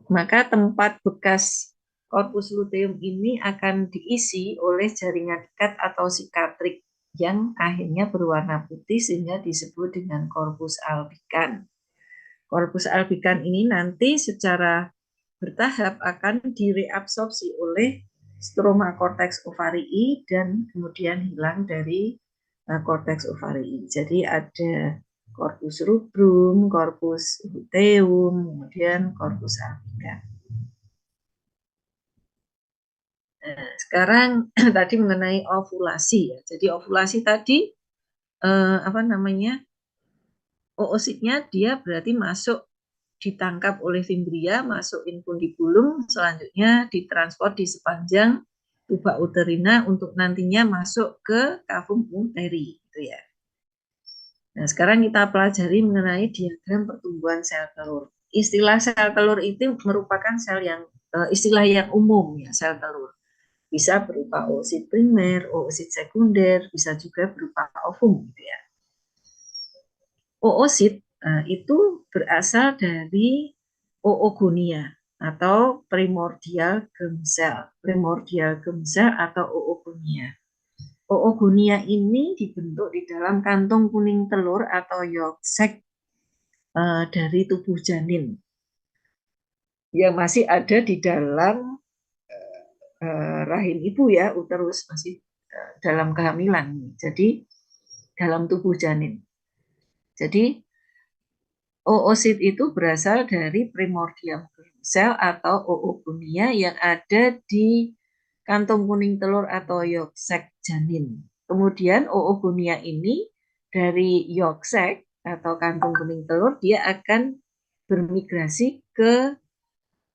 maka tempat bekas corpus luteum ini akan diisi oleh jaringan ikat atau sikatrik yang akhirnya berwarna putih sehingga disebut dengan corpus albicans. Corpus albicans ini nanti secara bertahap akan direabsorpsi oleh stroma cortex ovarii dan kemudian hilang dari cortex ovarii. Jadi ada corpus rubrum, corpus luteum, kemudian corpus albicans. Nah, sekarang tadi mengenai ovulasi ya. Jadi ovulasi tadi apa namanya? Oositnya dia berarti masuk ditangkap oleh fimbria, masuk infundibulum, selanjutnya ditransport di sepanjang tuba uterina untuk nantinya masuk ke kavum uteri, gitu ya. Nah, sekarang kita pelajari mengenai diagram pertumbuhan sel telur. Istilah sel telur itu merupakan sel yang istilah yang umum ya, sel telur. Bisa berupa oosit primer, oosit sekunder, bisa juga berupa ovum, gitu ya. Oosit itu berasal dari oogonia atau primordial germ cell. Primordial germ cell atau oogonia. Oogonia ini dibentuk di dalam kantung kuning telur atau yolk sac dari tubuh janin yang masih ada di dalam rahim ibu ya, uterus masih dalam kehamilan. Jadi dalam tubuh janin. Jadi oosit itu berasal dari primordial sel atau oogonia yang ada di kantong kuning telur atau yolk sac janin. Kemudian oogonia ini dari yolk sac atau kantong kuning telur dia akan bermigrasi ke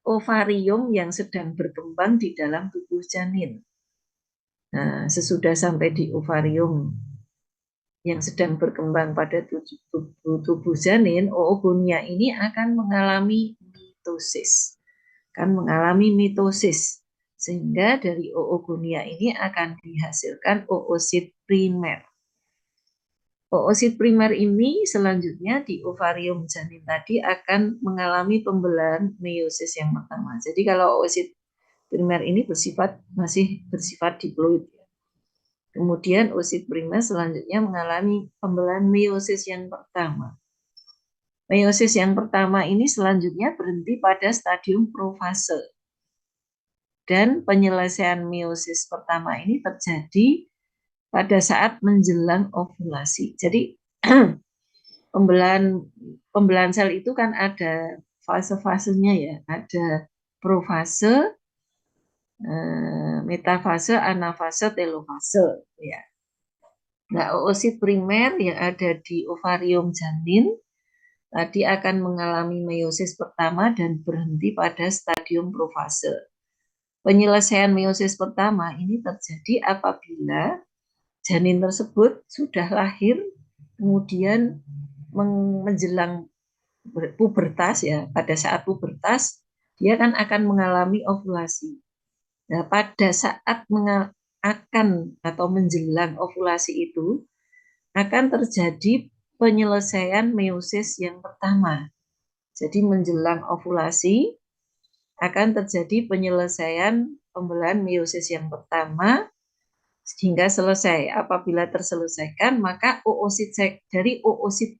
ovarium yang sedang berkembang di dalam tubuh janin. Nah, sesudah sampai di ovarium yang sedang berkembang pada tubuh janin, oogonia ini akan mengalami mitosis. Sehingga dari oogonia ini akan dihasilkan oosit primer. Oosit primer ini selanjutnya di ovarium janin tadi akan mengalami pembelahan meiosis yang pertama. Jadi kalau oosit primer ini masih bersifat diploid. Kemudian oosit primer selanjutnya mengalami pembelahan meiosis yang pertama. Meiosis yang pertama ini selanjutnya berhenti pada stadium profase. Dan penyelesaian meiosis pertama ini terjadi pada saat menjelang ovulasi. Jadi pembelahan sel itu kan ada fase-fasenya ya, ada profase, metafase, anafase, telofase ya. Nah, oosit primer yang ada di ovarium janin tadi akan mengalami meiosis pertama dan berhenti pada stadium profase. Penyelesaian meiosis pertama ini terjadi apabila janin tersebut sudah lahir, kemudian menjelang pubertas ya, pada saat pubertas dia kan akan mengalami ovulasi. Nah, pada saat akan atau menjelang ovulasi itu akan terjadi penyelesaian meiosis yang pertama. Jadi menjelang ovulasi akan terjadi penyelesaian pembelahan meiosis yang pertama sehingga selesai. Apabila terselesaikan, maka dari oosit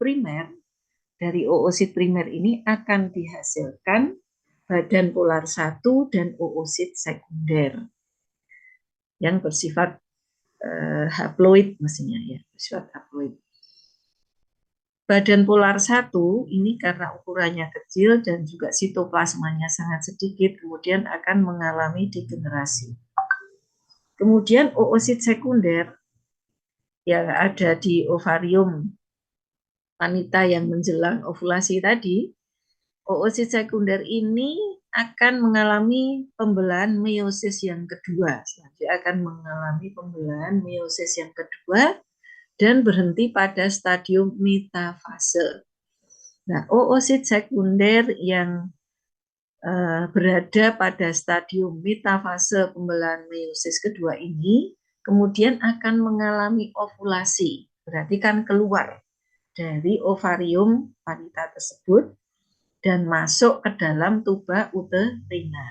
primer ini akan dihasilkan badan polar 1 dan oosit sekunder yang bersifat haploid mestinya ya, bersifat haploid. Badan polar 1 ini karena ukurannya kecil dan juga sitoplasmanya sangat sedikit, kemudian akan mengalami degenerasi. Kemudian oosit sekunder yang ada di ovarium wanita yang menjelang ovulasi tadi, oosit sekunder ini akan mengalami pembelahan meiosis yang kedua. Dia akan mengalami pembelahan meiosis yang kedua dan berhenti pada stadium metafase. Nah, oosit sekunder yang berada pada stadium metafase pembelahan meiosis kedua ini kemudian akan mengalami ovulasi, berarti kan keluar dari ovarium wanita tersebut dan masuk ke dalam tuba uterina.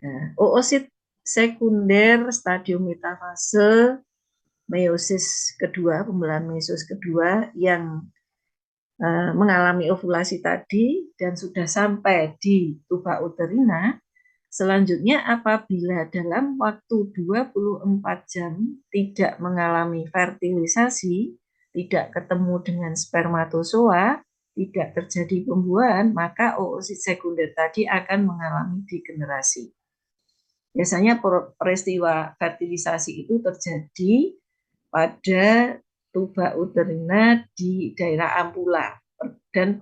Nah, oosit sekunder stadium metafase meiosis kedua, pembelahan meiosis kedua yang mengalami ovulasi tadi dan sudah sampai di tuba uterina, selanjutnya apabila dalam waktu 24 jam tidak mengalami fertilisasi, tidak ketemu dengan spermatozoa, tidak terjadi pembuahan, maka oosit sekunder tadi akan mengalami degenerasi. Biasanya peristiwa fertilisasi itu terjadi pada tuba uterina di daerah ampula dan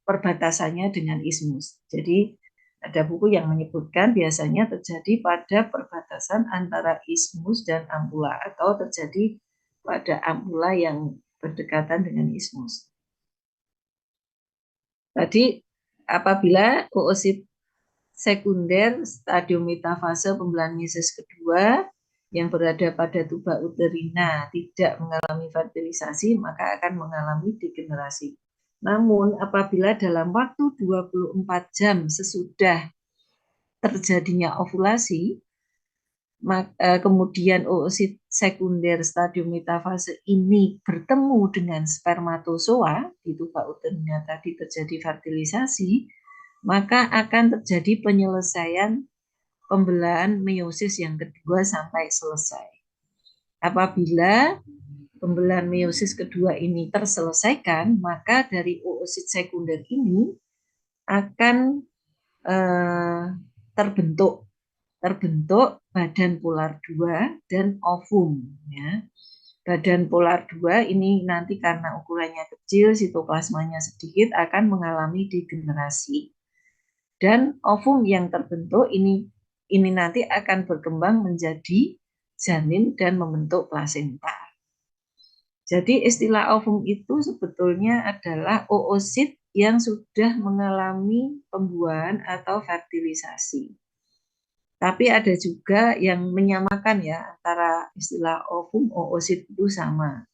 perbatasannya dengan ismus. Jadi ada buku yang menyebutkan biasanya terjadi pada perbatasan antara ismus dan ampula atau terjadi pada ampula yang berdekatan dengan ismus. Tadi apabila oosit sekunder stadium metafase pembelahan meiosis kedua yang berada pada tuba uterina tidak mengalami fertilisasi, maka akan mengalami degenerasi. Namun apabila dalam waktu 24 jam sesudah terjadinya ovulasi, kemudian oosit sekunder stadium metafase ini bertemu dengan spermatozoa di tuba uterina tadi terjadi fertilisasi, maka akan terjadi penyelesaian pembelahan meiosis yang kedua sampai selesai. Apabila pembelahan meiosis kedua ini terselesaikan, maka dari oosit sekunder ini akan terbentuk badan polar 2 dan ovum. Ya. Badan polar 2 ini nanti karena ukurannya kecil, sitoplasmanya sedikit, akan mengalami degenerasi. Dan ovum yang terbentuk ini nanti akan berkembang menjadi janin dan membentuk plasenta. Jadi istilah ovum itu sebetulnya adalah oosit yang sudah mengalami pembuahan atau fertilisasi. Tapi ada juga yang menyamakan ya antara istilah ovum, oosit itu sama.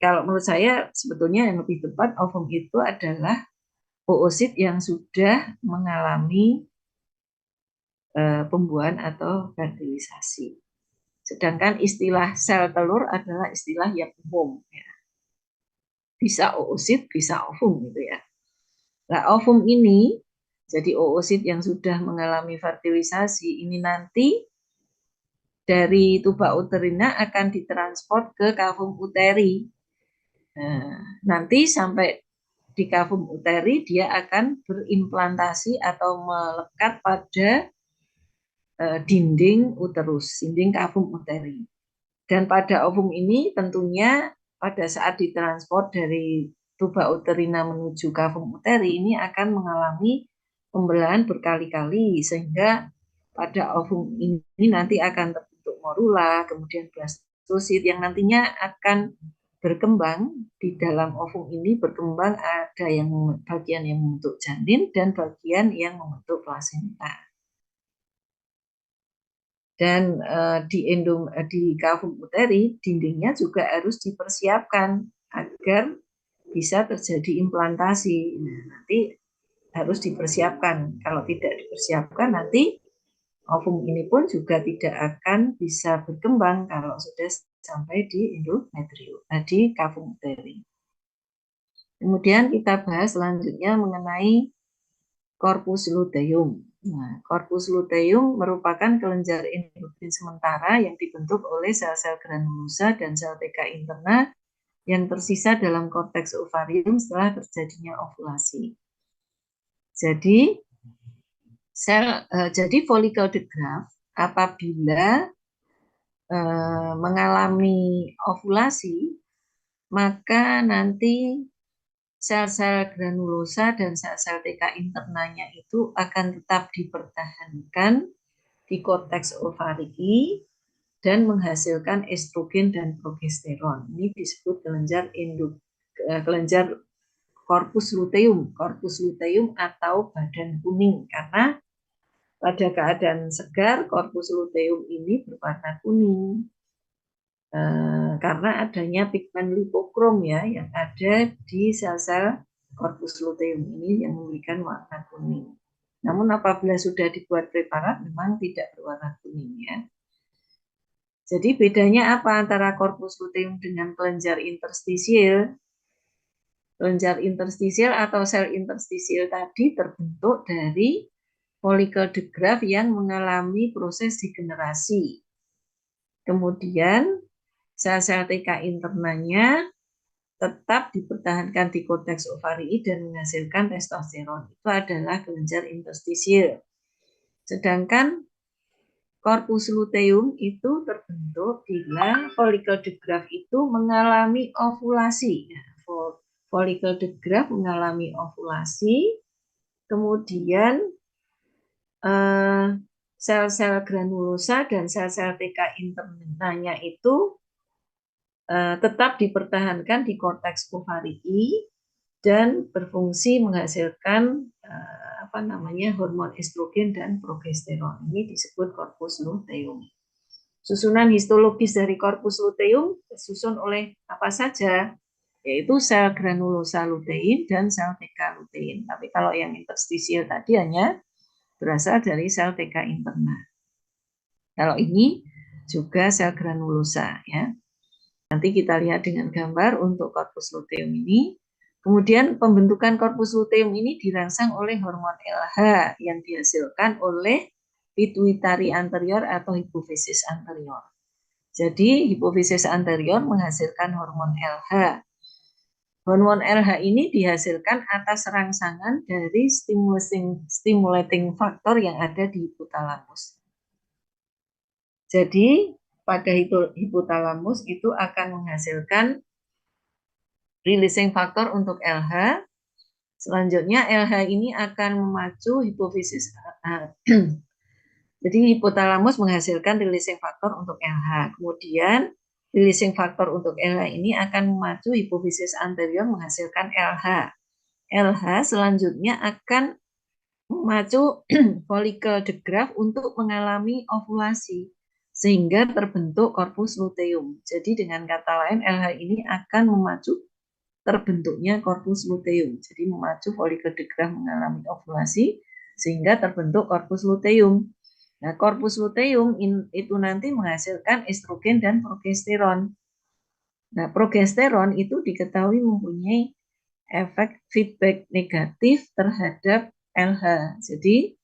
Kalau menurut saya sebetulnya yang lebih tepat ovum itu adalah oosit yang sudah mengalami pembuahan atau fertilisasi. Sedangkan istilah sel telur adalah istilah yang umum. Ya. Bisa oosit, bisa ovum gitu ya. Nah, ovum ini, jadi oosit yang sudah mengalami fertilisasi, ini nanti dari tuba uterina akan ditransport ke kavum uteri. Nah, nanti sampai di kavum uteri dia akan berimplantasi atau melekat pada dinding uterus, dinding kavum uteri. Dan pada ovum ini tentunya pada saat ditransport dari tuba uterina menuju kavum uteri ini akan mengalami pembelahan berkali-kali sehingga pada ovum ini nanti akan terbentuk morula, kemudian blastosit yang nantinya akan berkembang di dalam ovum ini berkembang ada yang bagian yang membentuk janin dan bagian yang membentuk plasenta. Dan di kavum uteri dindingnya juga harus dipersiapkan agar bisa terjadi implantasi. Nah, nanti harus dipersiapkan. Kalau tidak dipersiapkan nanti ovum ini pun juga tidak akan bisa berkembang kalau sudah sampai di endometrium, di kavum uteri. Kemudian kita bahas selanjutnya mengenai corpus luteum. Nah, corpus luteum merupakan kelenjar endokrin sementara yang dibentuk oleh sel-sel granulosa dan sel TK interna yang tersisa dalam korteks ovarium setelah terjadinya ovulasi. Jadi, jadi follicle the graft apabila mengalami ovulasi, maka nanti sel-sel granulosa dan sel-sel TK internanya itu akan tetap dipertahankan di korteks ovari dan menghasilkan estrogen dan progesteron. Ini disebut kelenjar korpus luteum atau badan kuning, karena pada keadaan segar korpus luteum ini berwarna kuning karena adanya pigmen lipokrom ya yang ada di sel-sel korpus luteum ini yang memberikan warna kuning. Namun apabila sudah dibuat preparat memang tidak berwarna kuning ya. Jadi bedanya apa antara korpus luteum dengan kelenjar interstisial? Kelenjar interstisial atau sel interstisial tadi terbentuk dari folikel degraf yang mengalami proses degenerasi. Kemudian sel-sel TK internanya tetap dipertahankan di korteks ovari dan menghasilkan testosteron. Itu adalah kelenjar interstisial. Sedangkan korpus luteum itu terbentuk bila folikel degraf itu mengalami ovulasi. Folikel degraf mengalami ovulasi, kemudian sel-sel granulosa dan sel-sel TK internanya itu tetap dipertahankan di korteks ovari dan berfungsi menghasilkan hormon estrogen dan progesteron. Ini disebut korpus luteum. Susunan histologis dari korpus luteum disusun oleh apa saja? Yaitu sel granulosa lutein dan sel TK lutein. Tapi kalau yang interstisial tadi hanya berasal dari sel TK interna. Kalau ini juga sel granulosa ya. Nanti kita lihat dengan gambar untuk korpus luteum ini. Kemudian pembentukan korpus luteum ini dirangsang oleh hormon LH yang dihasilkan oleh pituitari anterior atau hipofisis anterior. Jadi hipofisis anterior menghasilkan hormon LH. Hormon LH ini dihasilkan atas rangsangan dari stimulating factor yang ada di hipotalamus. Jadi pada hipotalamus itu akan menghasilkan releasing factor untuk LH. Selanjutnya LH ini akan memacu hipofisis. Jadi hipotalamus menghasilkan releasing factor untuk LH. Kemudian releasing factor untuk LH ini akan memacu hipofisis anterior menghasilkan LH. LH selanjutnya akan memacu folikel degraf untuk mengalami ovulasi sehingga terbentuk korpus luteum. Jadi dengan kata lain LH ini akan memacu terbentuknya korpus luteum. Jadi memacu folikel degraf mengalami ovulasi sehingga terbentuk korpus luteum. Nah, korpus luteum itu nanti menghasilkan estrogen dan progesteron. Nah, progesteron itu diketahui mempunyai efek feedback negatif terhadap LH. Jadi,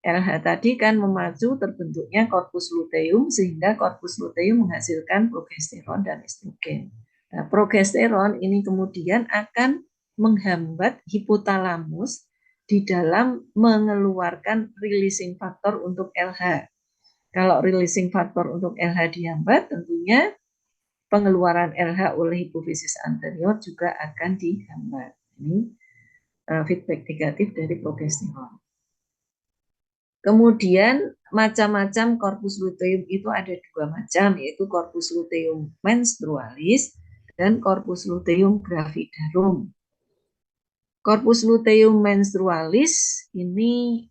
LH tadi kan memacu terbentuknya korpus luteum sehingga korpus luteum menghasilkan progesteron dan estrogen. Nah, progesteron ini kemudian akan menghambat hipotalamus di dalam mengeluarkan releasing factor untuk LH. Kalau releasing factor untuk LH dihambat, tentunya pengeluaran LH oleh hipofisis anterior juga akan dihambat. Ini feedback negatif dari progesteron. Kemudian macam-macam korpus luteum itu ada dua macam, yaitu korpus luteum menstrualis dan korpus luteum gravidarum. Korpus luteum menstrualis ini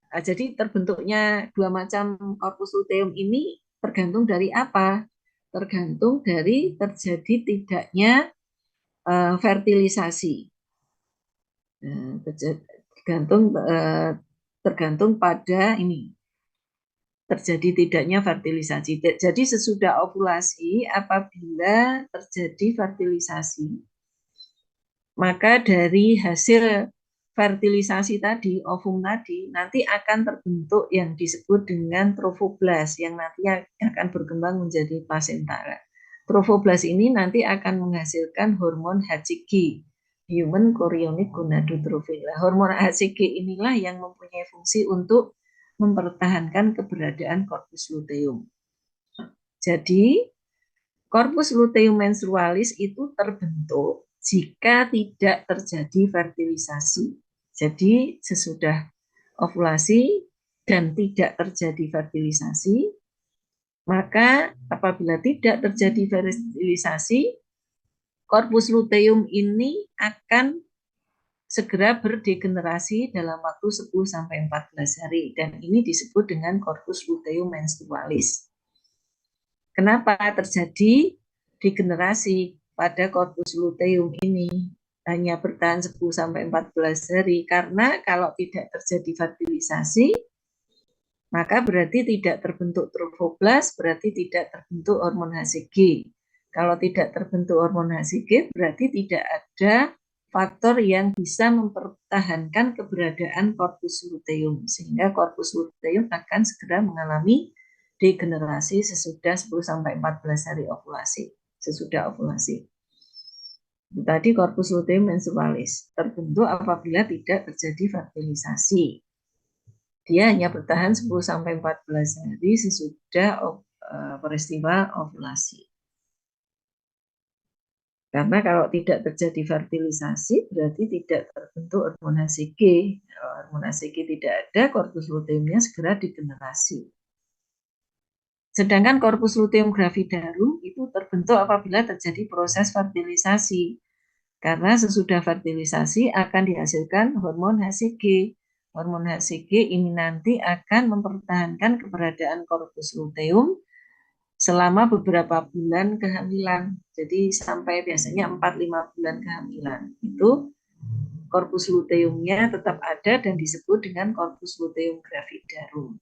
jadi terbentuknya dua macam korpus luteum ini tergantung dari apa? Tergantung dari terjadi tidaknya fertilisasi. Tergantung pada ini terjadi tidaknya fertilisasi. Jadi sesudah ovulasi apabila terjadi fertilisasi, maka dari hasil fertilisasi tadi, ovum tadi, nanti akan terbentuk yang disebut dengan trofoblast, yang nanti akan berkembang menjadi plasenta. Trofoblast ini nanti akan menghasilkan hormon HCG, human chorionic gonadotrophin. Hormon HCG inilah yang mempunyai fungsi untuk mempertahankan keberadaan korpus luteum. Jadi, korpus luteum menstrualis itu terbentuk jika tidak terjadi fertilisasi. Jadi, sesudah ovulasi dan tidak terjadi fertilisasi, maka apabila tidak terjadi fertilisasi, korpus luteum ini akan segera berdegenerasi dalam waktu 10-14 hari, dan ini disebut dengan korpus luteum menstrualis. Kenapa terjadi degenerasi pada korpus luteum ini hanya bertahan 10-14 hari? Karena kalau tidak terjadi fertilisasi, maka berarti tidak terbentuk trofoblast, berarti tidak terbentuk hormon HCG. Kalau tidak terbentuk hormon HCG, berarti tidak ada faktor yang bisa mempertahankan keberadaan korpus luteum, sehingga korpus luteum akan segera mengalami degenerasi sesudah 10-14 hari ovulasi, sesudah ovulasi. Tadi korpus luteum menstrualis terbentuk apabila tidak terjadi fertilisasi. Dia hanya bertahan 10-14 hari sesudah peristiwa ovulasi. Karena kalau tidak terjadi fertilisasi, berarti tidak terbentuk hormon HCG. Kalau hormon HCG tidak ada, korpus luteumnya segera degenerasi. Sedangkan korpus luteum gravidarum itu terbentuk apabila terjadi proses fertilisasi. Karena sesudah fertilisasi akan dihasilkan hormon HCG. Hormon HCG ini nanti akan mempertahankan keberadaan korpus luteum selama beberapa bulan kehamilan. Jadi sampai biasanya 4-5 bulan kehamilan. Itu korpus luteumnya tetap ada dan disebut dengan korpus luteum gravidarum.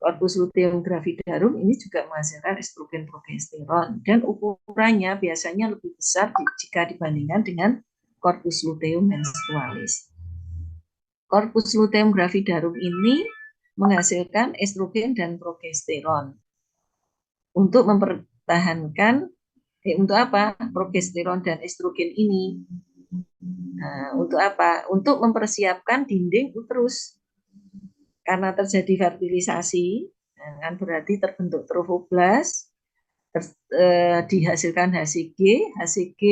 Korpus luteum gravidarum ini juga menghasilkan estrogen progesteron dan ukurannya biasanya lebih besar jika dibandingkan dengan korpus luteum menstrualis. Korpus luteum gravidarum ini menghasilkan estrogen dan progesteron untuk mempertahankan untuk apa progesteron dan estrogen ini? Untuk apa? Untuk mempersiapkan dinding uterus. Karena terjadi fertilisasi, kan berarti terbentuk trofoblast, dihasilkan HCG, HCG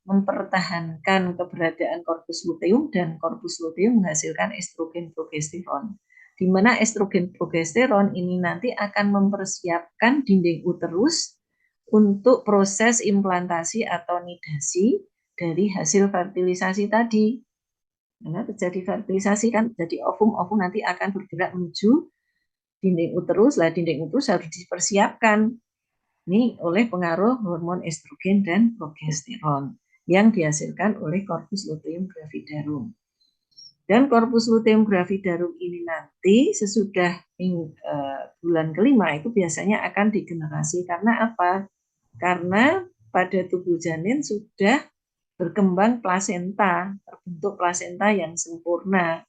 mempertahankan keberadaan korpus luteum dan korpus luteum menghasilkan estrogen progesteron. Di mana estrogen progesteron ini nanti akan mempersiapkan dinding uterus untuk proses implantasi atau nidasi dari hasil fertilisasi tadi. Karena terjadi fertilisasi kan, jadi ovum nanti akan bergerak menuju dinding uterus. Lah dinding uterus harus dipersiapkan ini oleh pengaruh hormon estrogen dan progesteron yang dihasilkan oleh korpus luteum gravidarum. Dan korpus luteum gravidarum ini nanti sesudah bulan kelima itu biasanya akan degenerasi. Karena apa? Karena pada tubuh janin sudah berkembang plasenta, terbentuk plasenta yang sempurna.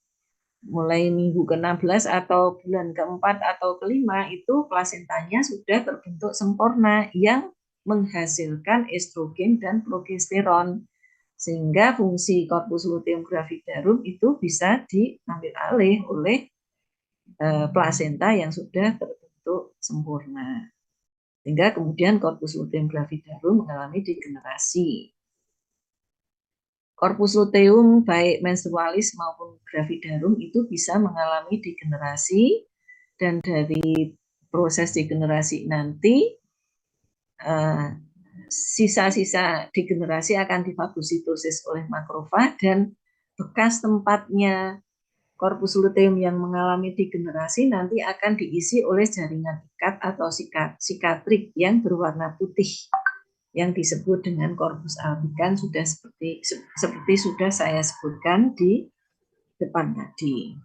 Mulai minggu ke-16 atau bulan ke-4 atau ke-5 itu plasentanya sudah terbentuk sempurna yang menghasilkan estrogen dan progesteron. Sehingga fungsi korpus luteum gravidarum itu bisa diambil alih oleh plasenta yang sudah terbentuk sempurna. Sehingga kemudian korpus luteum gravidarum mengalami degenerasi. Korpus luteum baik menstrualis maupun gravidarum itu bisa mengalami degenerasi, dan dari proses degenerasi nanti sisa-sisa degenerasi akan difagositosis oleh makrofag, dan bekas tempatnya korpus luteum yang mengalami degenerasi nanti akan diisi oleh jaringan ikat atau sikatrik yang berwarna putih yang disebut dengan korpus albicans, sudah seperti sudah saya sebutkan di depan tadi.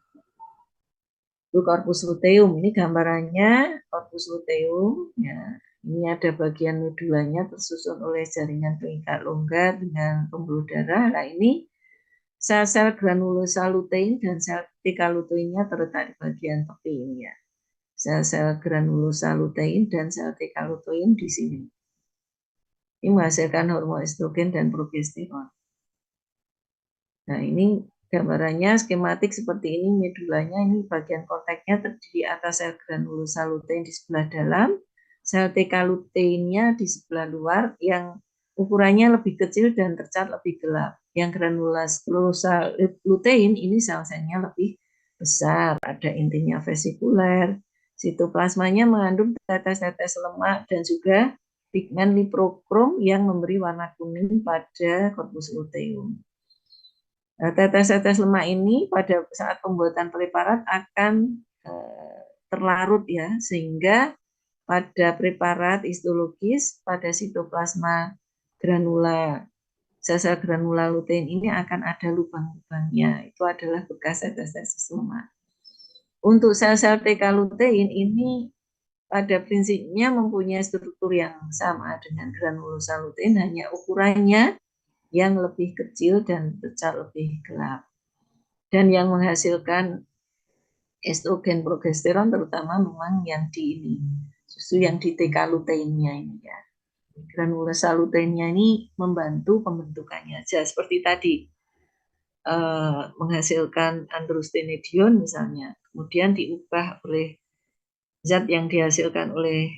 Itu korpus luteum, ini gambarannya korpus luteum ya. Ini ada bagian nodulanya tersusun oleh jaringan pengikat longgar dengan pembuluh darah. Nah ini sel-sel granulosa lutein dan sel TK luteinnya terletak di bagian tepi ini ya. Sel-sel granulosa lutein dan sel TK lutein di sini. Ini menghasilkan hormon estrogen dan progesteron. Nah, ini Gambarannya skematik seperti ini, medulanya ini bagian kontaknya terdiri atas sel granulosa lutein di sebelah dalam, sel TK luteinnya di sebelah luar yang ukurannya lebih kecil dan tercat lebih gelap. Yang granulosa lutein ini sel-selnya lebih besar, ada intinya vesikuler. Sitoplasmanya mengandung tetes-tetes lemak dan juga pigmen liposokrom yang memberi warna kuning pada korpus luteum. Tetes-tetes lemak ini pada saat pembuatan preparat akan terlarut ya, sehingga pada preparat histologis pada sitoplasma granula sel-sel granula lutein ini akan ada lubang-lubangnya. Itu adalah bekas tetes-tetes lemak. Untuk sel-sel TK lutein ini pada prinsipnya mempunyai struktur yang sama dengan granulosa lutein, hanya ukurannya yang lebih kecil dan tercat lebih gelap. Dan yang menghasilkan estrogen progesteron terutama memang yang di ini, susu yang di TK luteinnya ini ya. Granulosa luteinnya ini membantu pembentukannya aja seperti tadi, menghasilkan androstenedion misalnya, kemudian diubah oleh zat yang dihasilkan oleh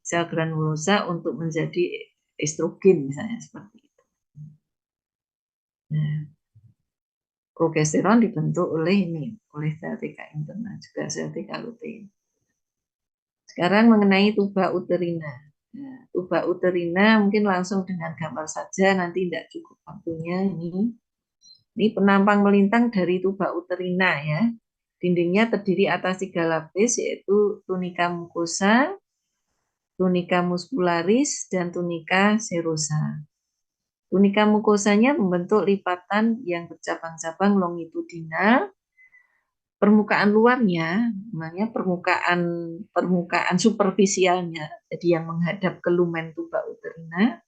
sel granulosa untuk menjadi estrogen misalnya seperti itu. Nah, progesteron dibentuk oleh ini, oleh sel TK internal juga sel TK lutein. Sekarang mengenai tuba uterina. Nah, tuba uterina mungkin langsung dengan gambar saja, nanti tidak cukup waktunya ini. Ini penampang melintang dari tuba uterina ya. Dindingnya terdiri atas 3 lapis yaitu tunika mucosa, tunika muscularis, dan tunika serosa. Tunika mukosanya membentuk lipatan yang bercabang-cabang longitudinal. Permukaan luarnya, namanya permukaan superficialnya, jadi yang menghadap ke lumen tuba uterina,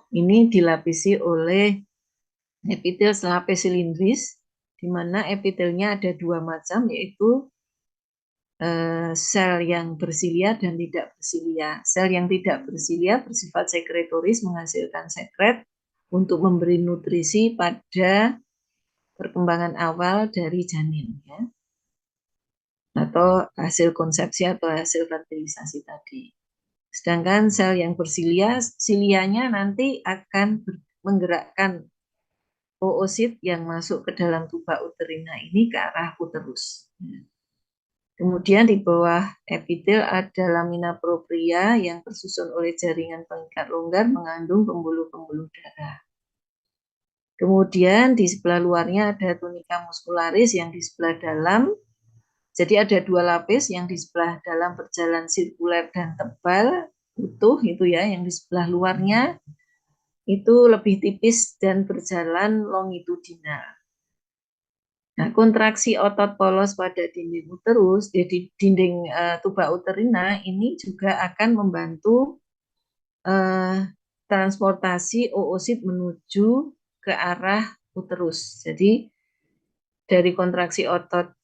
ini dilapisi oleh epitel selape silindris, di mana epitelnya ada 2 macam, yaitu sel yang bersilia dan tidak bersilia. Sel yang tidak bersilia bersifat sekretoris, menghasilkan sekret untuk memberi nutrisi pada perkembangan awal dari janin ya, atau hasil konsepsi atau hasil fertilisasi tadi. Sedangkan sel yang bersilia, silianya nanti akan menggerakkan oosit yang masuk ke dalam tuba uterina ini ke arah uterus. Kemudian di bawah epitel ada lamina propria yang tersusun oleh jaringan pengikat longgar mengandung pembuluh-pembuluh darah. Kemudian di sebelah luarnya ada tunika muscularis yang di sebelah dalam. Jadi ada 2 lapis, yang di sebelah dalam berjalan sirkuler dan tebal, utuh itu ya, yang di sebelah luarnya itu lebih tipis dan berjalan longitudinal. Nah, kontraksi otot polos pada dinding uterus, jadi dinding tuba uterina ini juga akan membantu transportasi oosit menuju ke arah uterus. Jadi dari kontraksi otot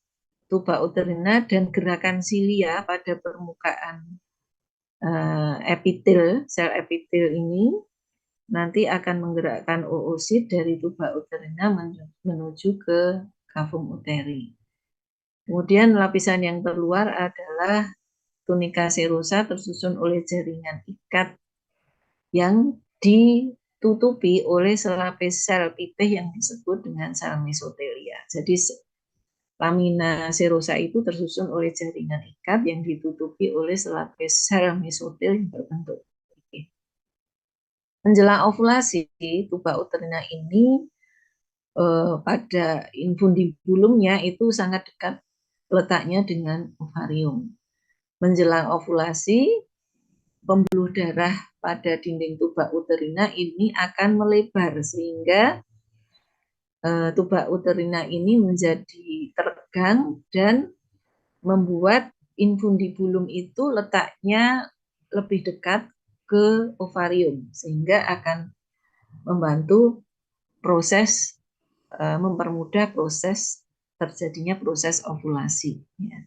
tuba uterina dan gerakan silia pada permukaan epitel, sel epitel ini nanti akan menggerakkan oosit dari tuba uterina menuju ke cavum uteri. Kemudian lapisan yang terluar adalah tunika serosa tersusun oleh jaringan ikat yang ditutupi oleh selapis sel pipih yang disebut dengan sel mesotelia. Jadi lamina serosa itu tersusun oleh jaringan ikat yang ditutupi oleh selapis sel mesotel yang berbentuk pipih. Menjelang ovulasi, tuba uterina ini pada infundibulumnya itu sangat dekat letaknya dengan ovarium. Menjelang ovulasi, pembuluh darah pada dinding tuba uterina ini akan melebar sehingga tuba uterina ini menjadi teregang dan membuat infundibulum itu letaknya lebih dekat ke ovarium sehingga akan membantu proses mempermudah proses terjadinya proses ovulasi ya.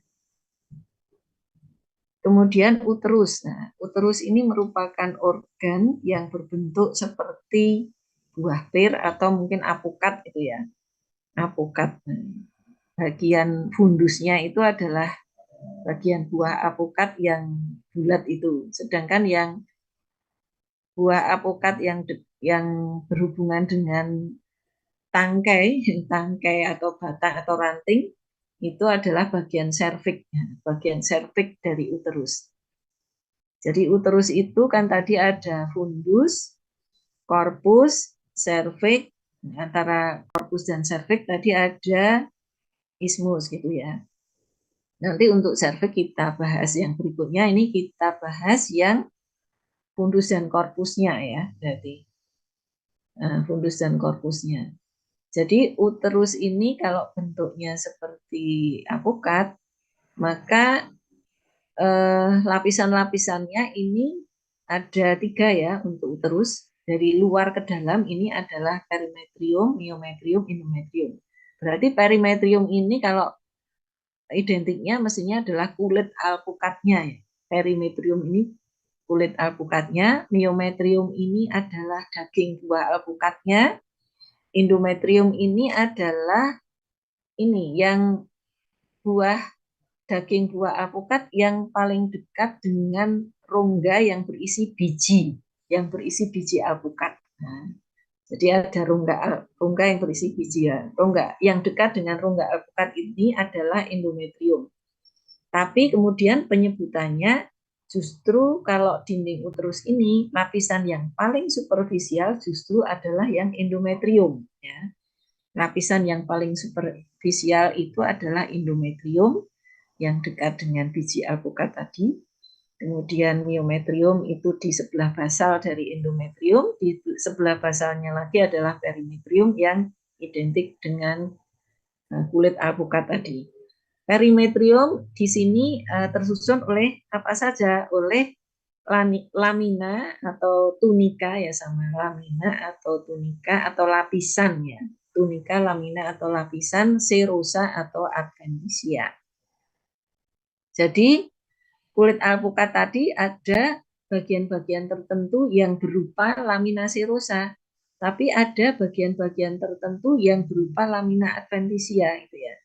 Kemudian uterus. Nah, uterus ini merupakan organ yang berbentuk seperti buah pir atau mungkin apukat gitu ya. apokat. Bagian fundusnya itu adalah bagian buah apokat yang bulat itu. Sedangkan yang buah apokat yang berhubungan dengan tangkai, tangkai atau batang atau ranting itu adalah bagian serviks, bagian serviks dari uterus. Jadi uterus itu kan tadi ada fundus, korpus, serviks. Antara korpus dan serviks tadi ada ismus gitu ya. Nanti untuk serviks kita bahas yang berikutnya. Ini kita bahas yang fundus dan korpusnya ya. Jadi fundus dan korpusnya. Jadi uterus ini kalau bentuknya seperti apokat, maka lapisan-lapisannya ini ada 3 ya untuk uterus. Dari luar ke dalam ini adalah perimetrium, myometrium, endometrium. Berarti perimetrium ini kalau identiknya mestinya adalah kulit alpukatnya ya. Perimetrium ini kulit alpukatnya, myometrium ini adalah daging buah alpukatnya, endometrium ini adalah ini yang daging buah alpukat yang paling dekat dengan rongga yang berisi biji alpukat. Nah, jadi ada rongga yang berisi biji ya. Rongga yang dekat dengan rongga alpukat ini adalah endometrium. Tapi kemudian penyebutannya justru kalau dinding uterus ini lapisan yang paling superficial justru adalah yang endometrium ya. Lapisan yang paling superficial itu adalah endometrium yang dekat dengan biji alpukat tadi. Kemudian myometrium itu di sebelah basal dari endometrium, di sebelah basalnya lagi adalah perimetrium yang identik dengan kulit alpukat tadi. Perimetrium di sini tersusun oleh apa saja? Oleh lamina atau tunika ya, sama lamina atau tunika atau lapisan ya. Tunika, lamina atau lapisan, serosa atau adventitia. Jadi kulit alpukat tadi ada bagian-bagian tertentu yang berupa lamina serosa, tapi ada bagian-bagian tertentu yang berupa lamina adventitia gitu ya.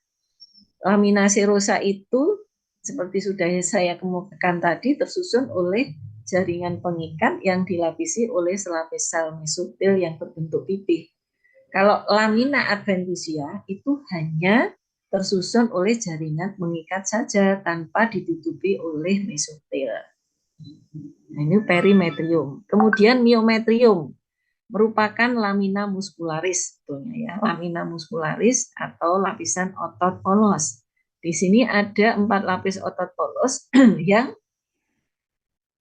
Lamina serosa itu seperti sudah saya kemukakan tadi tersusun oleh jaringan pengikat yang dilapisi oleh selapis sel mesotel yang berbentuk pipih. Kalau lamina adventitia itu hanya tersusun oleh jaringan pengikat saja tanpa ditutupi oleh mesotel. Nah, ini perimetrium. Kemudian myometrium merupakan lamina muscularis, sebetulnya ya, lamina muscularis atau lapisan otot polos. Di sini ada 4 lapis otot polos yang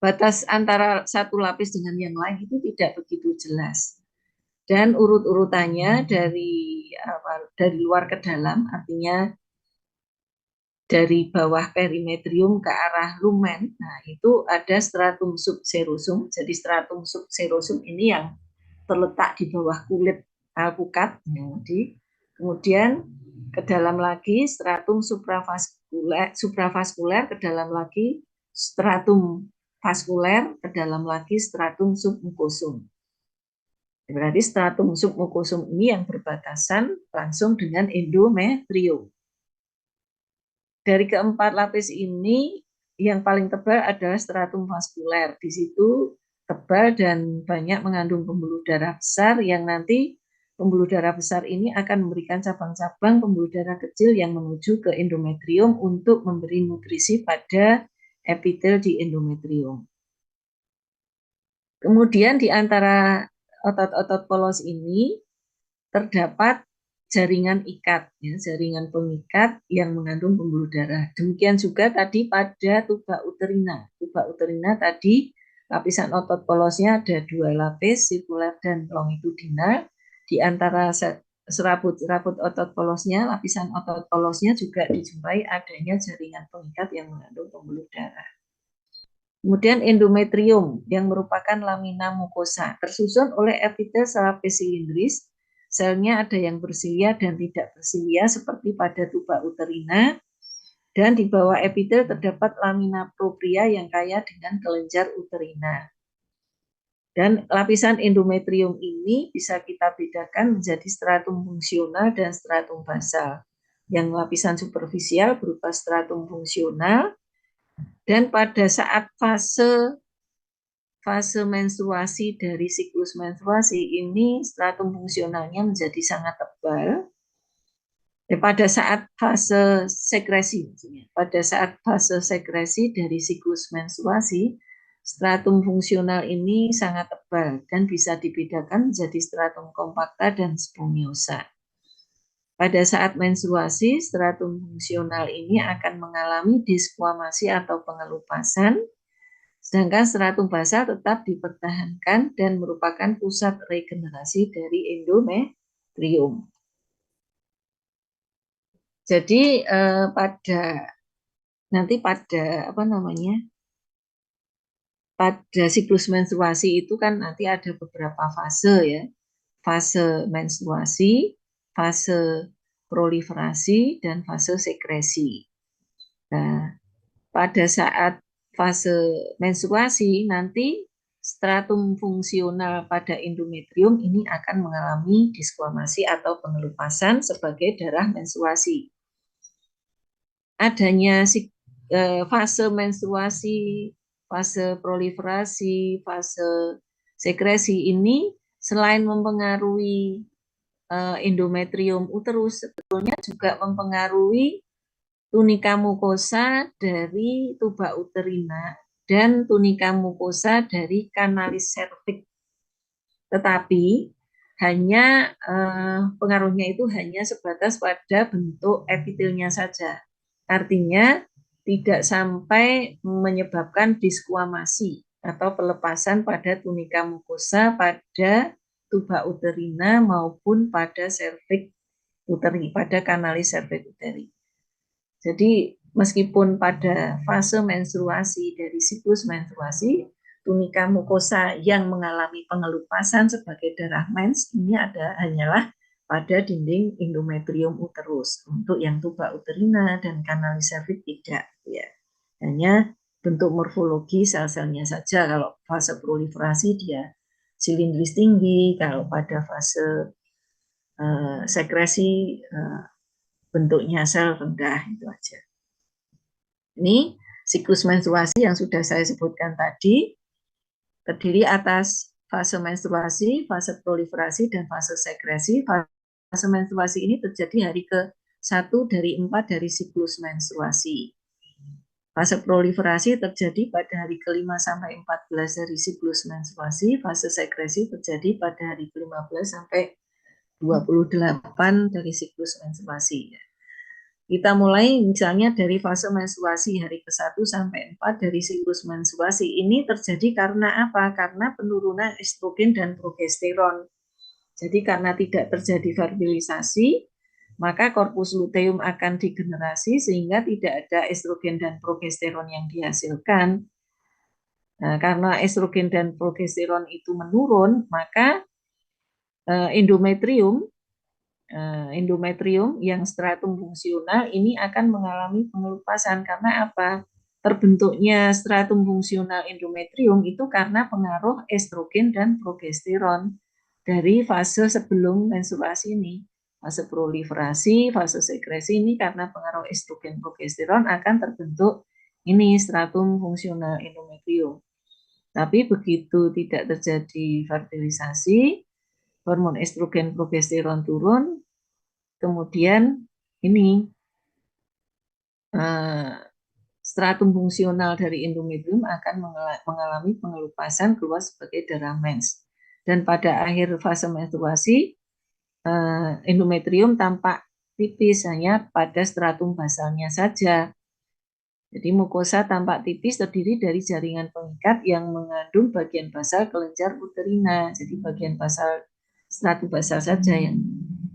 batas antara satu lapis dengan yang lain itu tidak begitu jelas. Dan urut-urutannya dari luar ke dalam, artinya dari bawah perimetrium ke arah lumen. Nah, itu ada stratum subserosum. Jadi stratum subserosum ini yang terletak di bawah kulit alpukat. Jadi kemudian ke dalam lagi stratum supravaskuler, ke dalam lagi stratum vaskuler, ke dalam lagi stratum submukosum. Berarti stratum submukosum ini yang berbatasan langsung dengan endometrium. Dari keempat lapis ini yang paling tebal adalah stratum vaskuler. Di situ tebal dan banyak mengandung pembuluh darah besar yang nanti pembuluh darah besar ini akan memberikan cabang-cabang pembuluh darah kecil yang menuju ke endometrium untuk memberi nutrisi pada epitel di endometrium. Kemudian di antara otot-otot polos ini terdapat jaringan ikat, ya, jaringan pengikat yang mengandung pembuluh darah. Demikian juga tadi pada tuba uterina. Tuba uterina tadi lapisan otot polosnya ada 2 lapis, sirkuler dan longitudinal. Di antara serabut-serabut otot polosnya, lapisan otot polosnya juga dijumpai adanya jaringan pengikat yang mengandung pembuluh darah. Kemudian endometrium yang merupakan lamina mukosa tersusun oleh epitel selapis silindris. Selnya ada yang bersilia dan tidak bersilia seperti pada tuba uterina. Dan di bawah epitel terdapat lamina propria yang kaya dengan kelenjar uterina. Dan lapisan endometrium ini bisa kita bedakan menjadi stratum fungsional dan stratum basal. Yang lapisan superficial berupa stratum fungsional, dan pada saat fase menstruasi dari siklus menstruasi ini stratum fungsionalnya menjadi sangat tebal. Pada saat fase sekresi, pada saat fase sekresi dari siklus menstruasi, stratum fungsional ini sangat tebal dan bisa dibedakan menjadi stratum kompakta dan spongiosa. Pada saat menstruasi, stratum fungsional ini akan mengalami disquamasi atau pengelupasan, sedangkan stratum basal tetap dipertahankan dan merupakan pusat regenerasi dari endometrium. Jadi pada siklus menstruasi itu kan nanti ada beberapa fase ya. Fase menstruasi, fase proliferasi, dan fase sekresi. Nah, pada saat fase menstruasi nanti stratum fungsional pada endometrium ini akan mengalami disquamasi atau pengelupasan sebagai darah menstruasi. Adanya fase menstruasi, fase proliferasi, fase sekresi ini selain mempengaruhi endometrium uterus, sebetulnya juga mempengaruhi tunika mukosa dari tuba uterina dan tunika mukosa dari kanalis serviks. Tetapi hanya pengaruhnya itu hanya sebatas pada bentuk epitelnya saja. Artinya tidak sampai menyebabkan disquamasi atau pelepasan pada tunika mukosa pada tuba uterina maupun pada serviks uteri, pada kanalis serviks uteri. Jadi meskipun pada fase menstruasi dari siklus menstruasi, tunika mukosa yang mengalami pengelupasan sebagai darah mens ini hanyalah pada dinding endometrium uterus. Untuk yang tuba uterina dan kanalis serviks tidak, ya. Hanya bentuk morfologi sel-selnya saja. Kalau fase proliferasi dia silindris tinggi, kalau pada fase sekresi bentuknya sel rendah, itu aja. Ini siklus menstruasi yang sudah saya sebutkan tadi, terdiri atas fase menstruasi, fase proliferasi, dan fase sekresi. Fase menstruasi ini terjadi hari ke-1 dari 4 dari siklus menstruasi. Fase proliferasi terjadi pada hari ke-5 sampai 14 dari siklus menstruasi. Fase sekresi terjadi pada hari ke-15 sampai 28 dari siklus menstruasi. Kita mulai misalnya dari fase menstruasi hari ke-1 sampai 4 dari siklus menstruasi. Ini terjadi karena apa? Karena penurunan estrogen dan progesteron. Jadi karena tidak terjadi fertilisasi, maka korpus luteum akan digenerasi sehingga tidak ada estrogen dan progesteron yang dihasilkan. Nah, karena estrogen dan progesteron itu menurun, maka endometrium yang stratum fungsional ini akan mengalami pengelupasan. Karena apa? Terbentuknya stratum fungsional endometrium itu karena pengaruh estrogen dan progesteron dari fase sebelum menstruasi ini. Fase proliferasi, fase sekresi ini karena pengaruh estrogen progesteron akan terbentuk ini stratum fungsional endometrium. Tapi begitu tidak terjadi fertilisasi, hormon estrogen progesteron turun, kemudian ini stratum fungsional dari endometrium akan mengalami pengelupasan keluar sebagai darah mens. Dan pada akhir fase menstruasi, endometrium tampak tipis hanya pada stratum basalnya saja. Jadi mukosa tampak tipis terdiri dari jaringan pengikat yang mengandung bagian basal kelenjar uterina. Jadi bagian basal stratum basal saja yang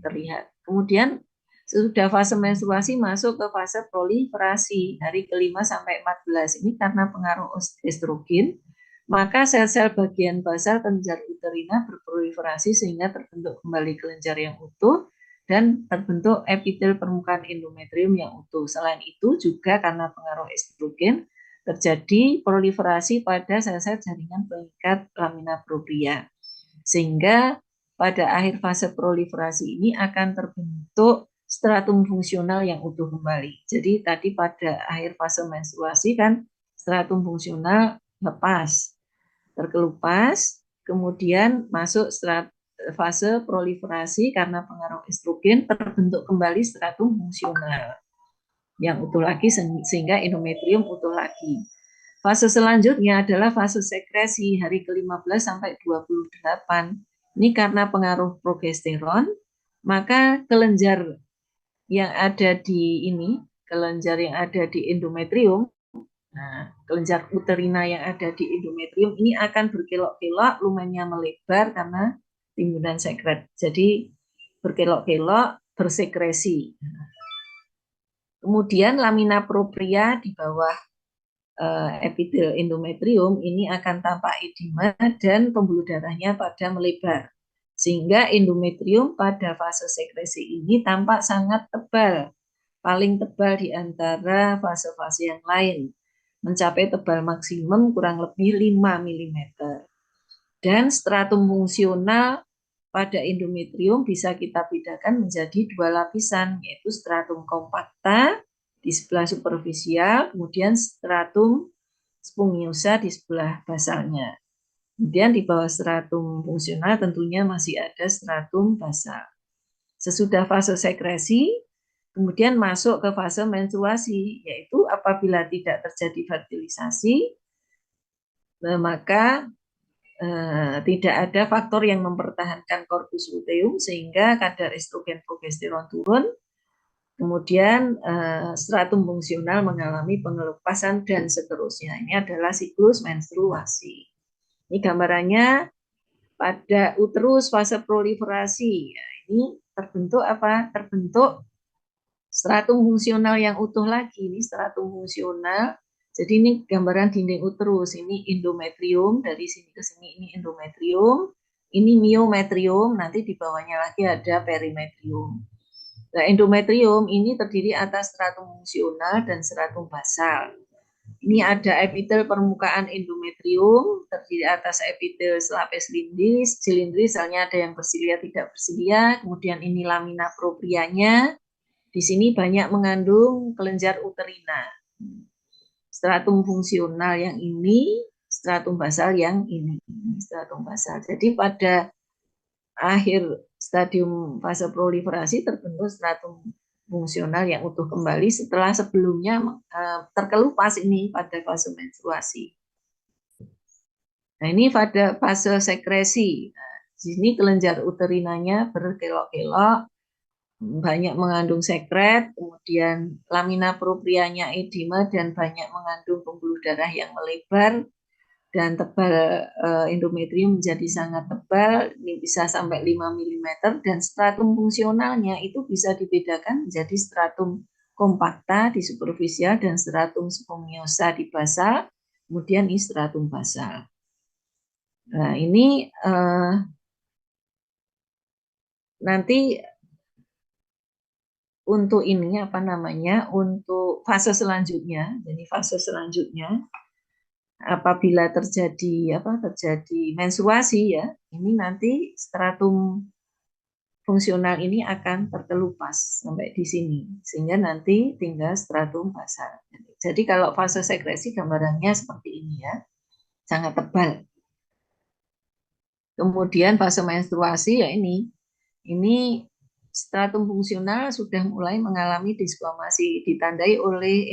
terlihat. Kemudian sesudah fase menstruasi masuk ke fase proliferasi hari ke-5 sampai 14. Ini karena pengaruh estrogen, maka sel-sel bagian basal kelenjar uterina berproliferasi sehingga terbentuk kembali kelenjar yang utuh dan terbentuk epitel permukaan endometrium yang utuh. Selain itu juga karena pengaruh estrogen, terjadi proliferasi pada sel-sel jaringan pengikat lamina propria. Sehingga pada akhir fase proliferasi ini akan terbentuk stratum fungsional yang utuh kembali. Jadi tadi pada akhir fase menstruasi kan stratum fungsional lepas, terkelupas, kemudian masuk fase proliferasi karena pengaruh estrogen, terbentuk kembali stratum fungsional yang utuh lagi sehingga endometrium utuh lagi. Fase selanjutnya adalah fase sekresi hari ke-15 sampai 28. Ini karena pengaruh progesteron, maka kelenjar yang ada di kelenjar yang ada di endometrium, nah, kelenjar uterina yang ada di endometrium ini akan berkelok-kelok, lumennya melebar karena timbunan sekret. Jadi berkelok-kelok, bersekresi. Kemudian lamina propria di bawah epitel endometrium ini akan tampak edema dan pembuluh darahnya pada melebar. Sehingga endometrium pada fase sekresi ini tampak sangat tebal, paling tebal di antara fase-fase yang lain, mencapai tebal maksimum kurang lebih 5 mm. Dan stratum fungsional pada endometrium bisa kita bedakan menjadi dua lapisan, yaitu stratum compacta di sebelah superficial, kemudian stratum spongiosa di sebelah basalnya. Kemudian di bawah stratum fungsional tentunya masih ada stratum basal. Sesudah fase sekresi, kemudian masuk ke fase menstruasi, yaitu apabila tidak terjadi fertilisasi, maka tidak ada faktor yang mempertahankan corpus luteum sehingga kadar estrogen progesteron turun, kemudian stratum fungsional mengalami pengelupasan dan seterusnya. Ini adalah siklus menstruasi. Ini gambarannya pada uterus fase proliferasi. Ya, ini terbentuk apa? Terbentuk stratum fungsional yang utuh lagi. Ini stratum fungsional. Jadi ini gambaran dinding uterus. Ini endometrium, dari sini ke sini ini endometrium. Ini myometrium, nanti di bawahnya lagi ada perimetrium. Nah, endometrium ini terdiri atas stratum fungsional dan stratum basal. Ini ada epitel permukaan endometrium, terdiri atas epitel selapis silindris, selnya ada yang bersilia, tidak bersilia. Kemudian ini lamina proprianya. Di sini banyak mengandung kelenjar uterina. Stratum fungsional yang ini, stratum basal yang ini, stratum basal. Jadi pada akhir stadium fase proliferasi terbentuk stratum fungsional yang utuh kembali setelah sebelumnya terkelupas ini pada fase menstruasi. Nah, ini pada fase sekresi. Nah, di sini kelenjar uterinanya berkelok-kelok, banyak mengandung sekret, kemudian lamina proprianya edema dan banyak mengandung pembuluh darah yang melebar dan tebal, endometrium menjadi sangat tebal, ini bisa sampai 5 mm, dan stratum fungsionalnya itu bisa dibedakan menjadi stratum compacta di superficial dan stratum spongiosa di basal, kemudian ini stratum basal. Nah, ini nanti untuk ini untuk fase selanjutnya, jadi fase selanjutnya apabila terjadi menstruasi ya, ini nanti stratum fungsional ini akan terkelupas sampai di sini, sehingga nanti tinggal stratum basal. Jadi kalau fase sekresi gambarannya seperti ini ya, sangat tebal. Kemudian fase menstruasi ya ini stratum fungsional sudah mulai mengalami diskwamasi, ditandai oleh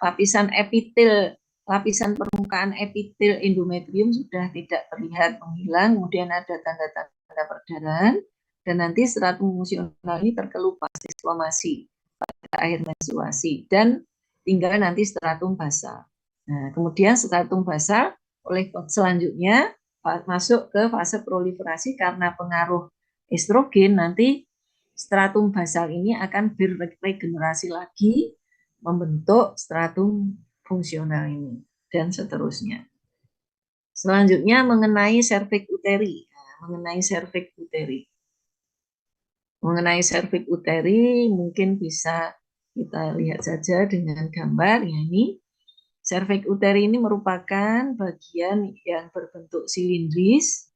lapisan epitel, lapisan permukaan epitel endometrium sudah tidak terlihat menghilang, kemudian ada tanda-tanda perdarahan, dan nanti stratum fungsional ini terkelupas diskwamasi pada akhir menstruasi, dan tinggal nanti stratum basal. Nah, kemudian stratum basal oleh selanjutnya masuk ke fase proliferasi karena pengaruh estrogen, nanti stratum basal ini akan beregenerasi lagi membentuk stratum fungsional ini dan seterusnya. Selanjutnya mengenai cervix uteri. Mengenai cervix uteri mungkin bisa kita lihat saja dengan gambar ya, ini Serviks uteri ini merupakan bagian yang berbentuk silindris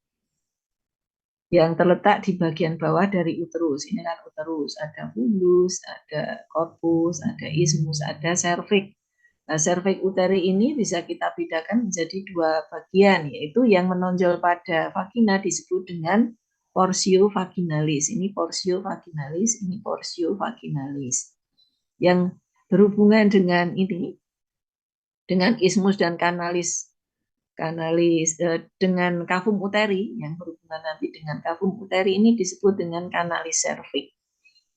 yang terletak di bagian bawah dari uterus. Ini kan uterus, ada fundus, ada korpus, ada ismus, ada serviks. Nah, serviks uteri ini bisa kita bedakan menjadi dua bagian, yaitu yang menonjol pada vagina disebut dengan portio vaginalis. Ini portio vaginalis, ini portio vaginalis. Yang berhubungan dengan ini, dengan ismus dan kanalis dengan kavum uteri, yang berhubungan nanti dengan kavum uteri ini disebut dengan kanalis serviks.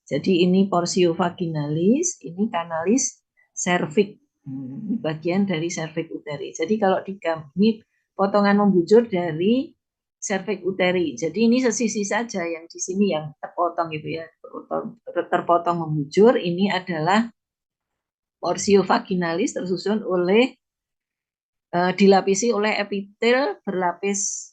Jadi ini portio vaginalis, ini kanalis serviks, bagian dari serviks uteri. Jadi kalau ini potongan membujur dari serviks uteri. Jadi ini sesisi saja, yang di sini yang terpotong itu ya, terpotong membujur. Ini adalah portio vaginalis tersusun oleh dilapisi oleh epitel berlapis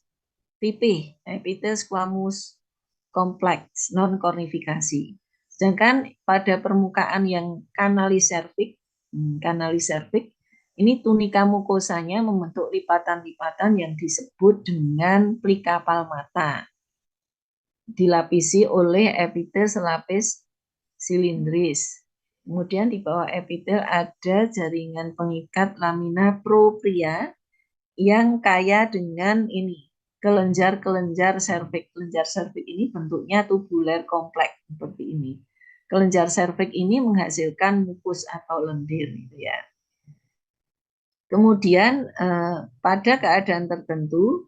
pipih, epitel squamous kompleks non kornifikasi. Sedangkan pada permukaan yang kanalis serviks, ini tunika mukosanya membentuk lipatan-lipatan yang disebut dengan plika palmata, dilapisi oleh epitel selapis silindris. Kemudian di bawah epitel ada jaringan pengikat lamina propria yang kaya dengan ini, kelenjar-kelenjar serviks. Kelenjar serviks ini bentuknya tubular kompleks seperti ini. Kelenjar serviks ini menghasilkan mukus atau lendir, gitu ya. Kemudian pada keadaan tertentu,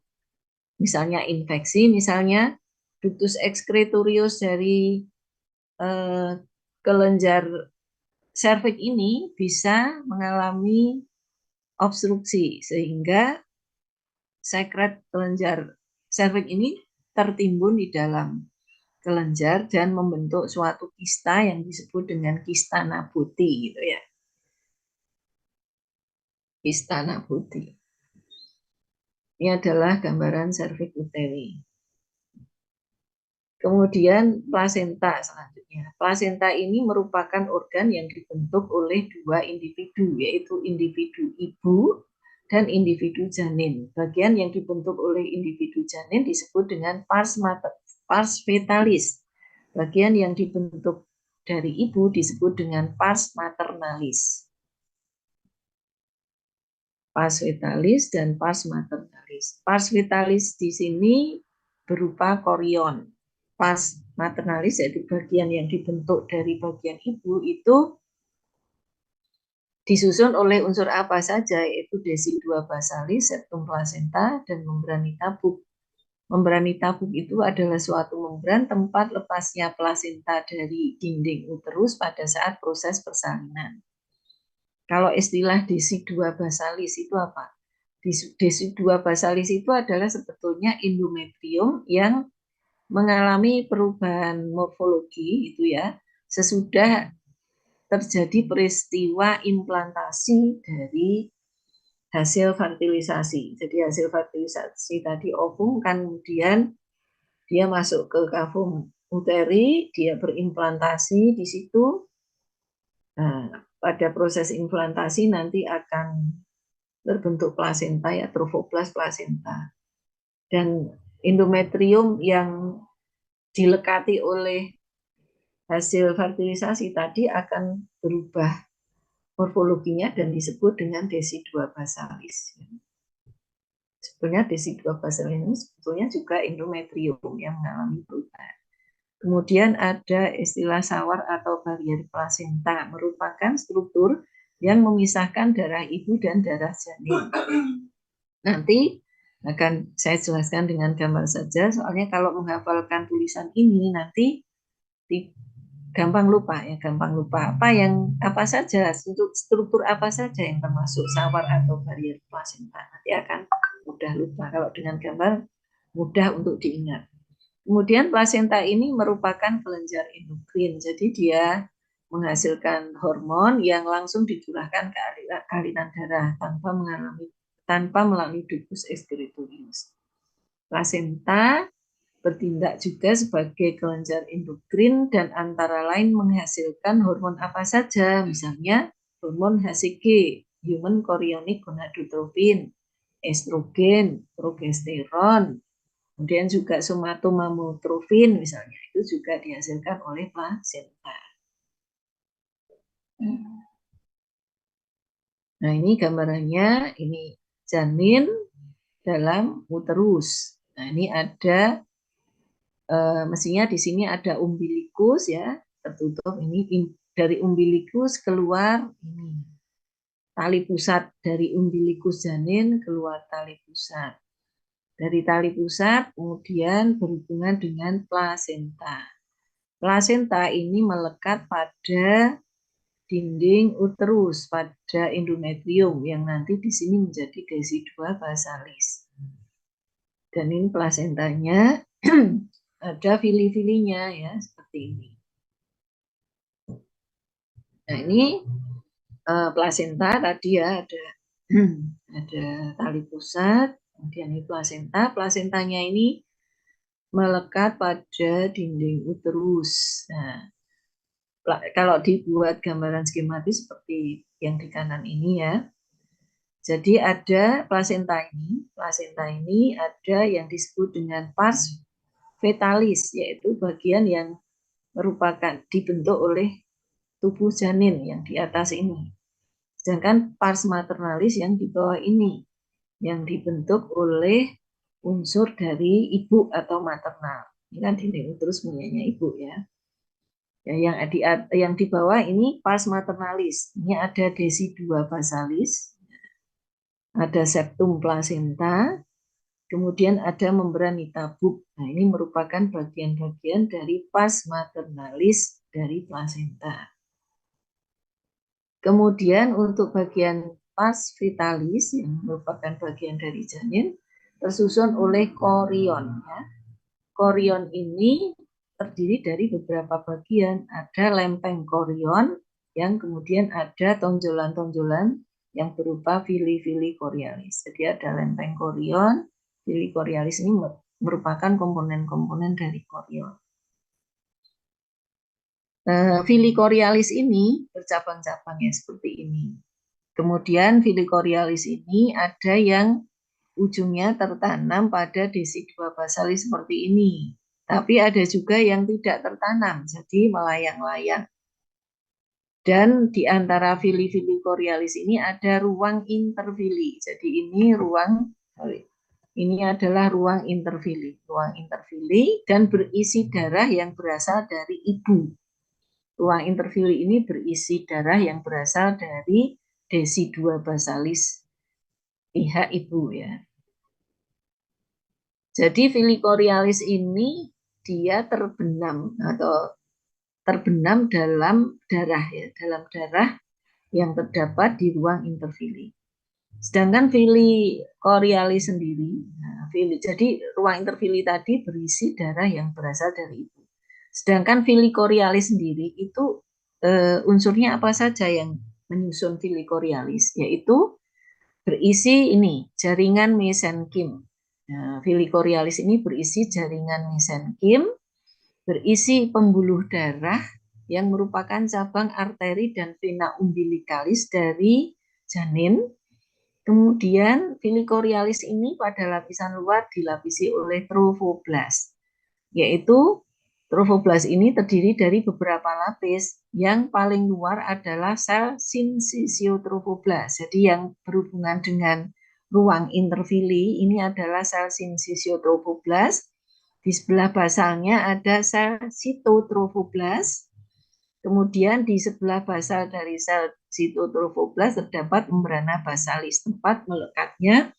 misalnya infeksi, misalnya ductus excretorius dari kelenjar serviks ini bisa mengalami obstruksi, sehingga sekret kelenjar serviks ini tertimbun di dalam kelenjar dan membentuk suatu kista yang disebut dengan kista Nabuti, gitu ya. Kista Nabuti. Ini adalah gambaran serviks uteri. Kemudian plasenta selanjutnya. Plasenta ini merupakan organ yang dibentuk oleh dua individu, yaitu individu ibu dan individu janin. Bagian yang dibentuk oleh individu janin disebut dengan pars fetalis. Bagian yang dibentuk dari ibu disebut dengan pars maternalis. Pars fetalis dan pars maternalis. Pars fetalis di sini berupa korion. Pars maternalis, yaitu bagian yang dibentuk dari bagian ibu, itu disusun oleh unsur apa saja, yaitu decidua basalis, septum placenta, dan membrani tabuk. Membrani tabuk itu adalah suatu membran tempat lepasnya plasenta dari dinding uterus pada saat proses persalinan. Kalau istilah decidua basalis itu apa? Decidua basalis itu adalah sebetulnya endometrium yang mengalami perubahan morfologi itu ya sesudah terjadi peristiwa implantasi dari hasil fertilisasi. Jadi hasil fertilisasi tadi ovum kan kemudian dia masuk ke kavum uteri, dia berimplantasi di situ. Nah, pada proses implantasi nanti akan terbentuk plasenta ya, trophoblast plasenta. Dan endometrium yang dilekati oleh hasil fertilisasi tadi akan berubah morfologinya dan disebut dengan decidua basalis. Sebetulnya decidua basalis ini sebetulnya juga endometrium yang mengalami perubahan. Kemudian ada istilah sawar atau barier plasenta, merupakan struktur yang memisahkan darah ibu dan darah janin. Nanti akan saya jelaskan dengan gambar saja, soalnya kalau menghafalkan tulisan ini nanti gampang lupa ya, gampang lupa apa saja, struktur apa saja yang termasuk sawar atau barier plasenta. Nanti akan mudah lupa. Kalau dengan gambar mudah untuk diingat. Kemudian plasenta ini merupakan kelenjar endokrin, jadi dia menghasilkan hormon yang langsung dicurahkan ke aliran darah tanpa melalui ductus excretorius. Plasenta bertindak juga sebagai kelenjar endokrin dan antara lain menghasilkan hormon apa saja, misalnya hormon HCG, human chorionic gonadotropin, estrogen, progesteron, kemudian juga somatomammotropin misalnya, itu juga dihasilkan oleh plasenta. Nah, ini gambarannya, ini janin dalam uterus. Nah, ini ada mestinya di sini ada umbilikus ya, tertutup ini dari umbilikus keluar ini tali pusat, dari umbilikus janin keluar tali pusat. Dari tali pusat kemudian berhubungan dengan plasenta. Plasenta ini melekat pada dinding uterus, pada endometrium yang nanti di sini menjadi desidua basalis. Dan ini plasentanya ada fili-filinya ya, seperti ini. Nah, ini plasenta tadi ya, ada tali pusat, kemudian ini plasenta. Plasentanya ini melekat pada dinding uterus. Nah, kalau dibuat gambaran skematis seperti yang di kanan ini ya. Jadi ada plasenta ini ada yang disebut dengan pars fetalis, yaitu bagian yang merupakan dibentuk oleh tubuh janin yang di atas ini. Sedangkan pars maternalis yang di bawah ini, yang dibentuk oleh unsur dari ibu atau maternal. Ini kan dinding uterus punyanya ibu ya. Yang di bawah ini pars maternalis. Ini ada desidua basalis, ada septum placenta, kemudian ada membranita bub. Nah, ini merupakan bagian-bagian dari pars maternalis dari plasenta. Kemudian untuk bagian pars fetalis yang merupakan bagian dari janin tersusun oleh korion. Ya. Korion ini terdiri dari beberapa bagian. Ada lempeng korion yang kemudian ada tonjolan-tonjolan yang berupa fili-fili chorioalis. Jadi ada lempeng korion, fili chorioalis ini merupakan komponen-komponen dari korion. Fili chorioalis ini bercabang-cabang ya seperti ini. Kemudian fili chorioalis ini ada yang ujungnya tertanam pada desidua basalis seperti ini. Tapi ada juga yang tidak tertanam, jadi melayang-layang. Dan di antara fili-fili chorioalis ini ada ruang interfili. Jadi ini adalah ruang interfili. Ruang interfili dan berisi darah yang berasal dari ibu. Ruang interfili ini berisi darah yang berasal dari desidua basalis pihak ibu ya. Jadi fili chorioalis ini dia terbenam dalam darah ya, dalam darah yang terdapat di ruang interfili. Sedangkan fili chorioalis sendiri, jadi ruang interfili tadi berisi darah yang berasal dari ibu. Sedangkan fili chorioalis sendiri itu unsurnya apa saja yang menyusun fili chorioalis, yaitu berisi ini jaringan mesenkim. Nah, fili chorioalis ini berisi jaringan mesenkim, berisi pembuluh darah yang merupakan cabang arteri dan vena umbilikalis dari janin. Kemudian fili chorioalis ini pada lapisan luar dilapisi oleh trofoblast, yaitu trofoblast ini terdiri dari beberapa lapis. Yang paling luar adalah sel sinsisiotrofoblast. Jadi yang berhubungan dengan ruang interfili ini adalah sel sinsisiotrofoblast. Di sebelah basalnya ada sel sitotrofoblast. Kemudian di sebelah basal dari sel sitotrofoblast terdapat membrana basalis, tempat melekatnya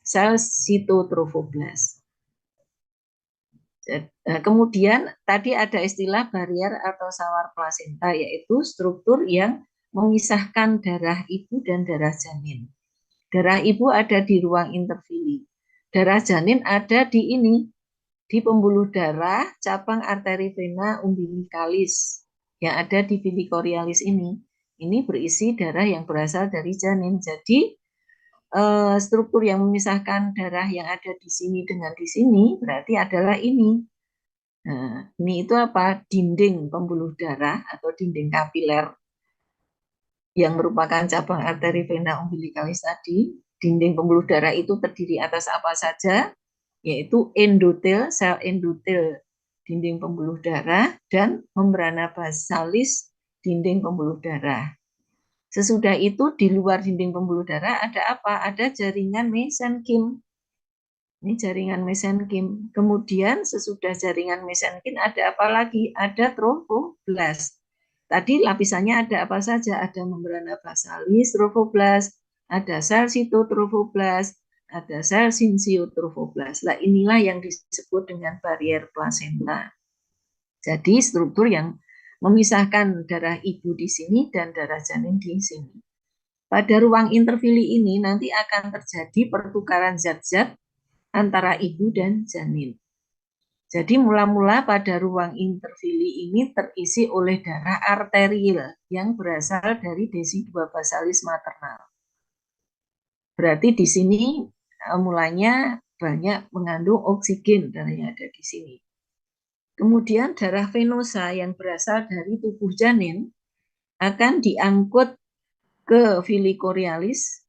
sel sitotrofoblast. Nah, kemudian tadi ada istilah barier atau sawar plasenta, yaitu struktur yang memisahkan darah ibu dan darah janin. Darah ibu ada di ruang interfili. Darah janin ada di ini, di pembuluh darah cabang arteri vena umbilikalis yang ada di fili chorioalis ini. Ini berisi darah yang berasal dari janin. Jadi struktur yang memisahkan darah yang ada di sini dengan di sini berarti adalah ini. Nah, ini itu apa? Dinding pembuluh darah atau dinding kapiler yang merupakan cabang arteri vena umbilicalis tadi. Dinding pembuluh darah itu terdiri atas apa saja, yaitu endotel, sel endotel dinding pembuluh darah, dan membrana basalis dinding pembuluh darah. Sesudah itu di luar dinding pembuluh darah ada apa? Ada jaringan mesenkim. Ini jaringan mesenkim. Kemudian sesudah jaringan mesenkim ada apa lagi? Ada trofoblas. Tadi lapisannya ada apa saja? Ada membrana basalis trofoblas, ada sel sitotrofoblas, ada sel sinciotrofoblas. Nah, inilah yang disebut dengan barier plasenta. Jadi struktur yang memisahkan darah ibu di sini dan darah janin di sini. Pada ruang interfili ini nanti akan terjadi pertukaran zat-zat antara ibu dan janin. Jadi mula-mula pada ruang interfili ini terisi oleh darah arterial yang berasal dari desi-2 basalis maternal. Berarti di sini mulanya banyak mengandung oksigen darah yang ada di sini. Kemudian darah venosa yang berasal dari tubuh janin akan diangkut ke villi chorioalis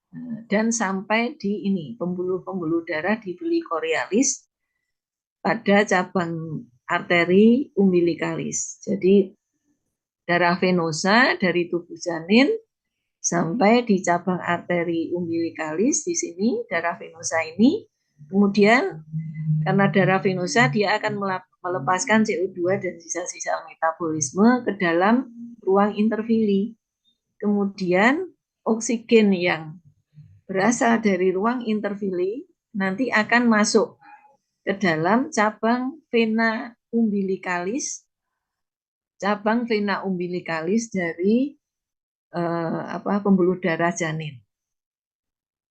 dan sampai di ini pembuluh-pembuluh darah di villi chorioalis pada cabang arteri umbilicalis. Jadi darah venosa dari tubuh janin sampai di cabang arteri umbilicalis di sini darah venosa ini. Kemudian karena darah venosa dia akan melepaskan CO2 dan sisa-sisa metabolisme ke dalam ruang interfili. Kemudian oksigen yang berasal dari ruang interfili nanti akan masuk ke dalam cabang vena umbilicalis dari pembuluh darah janin.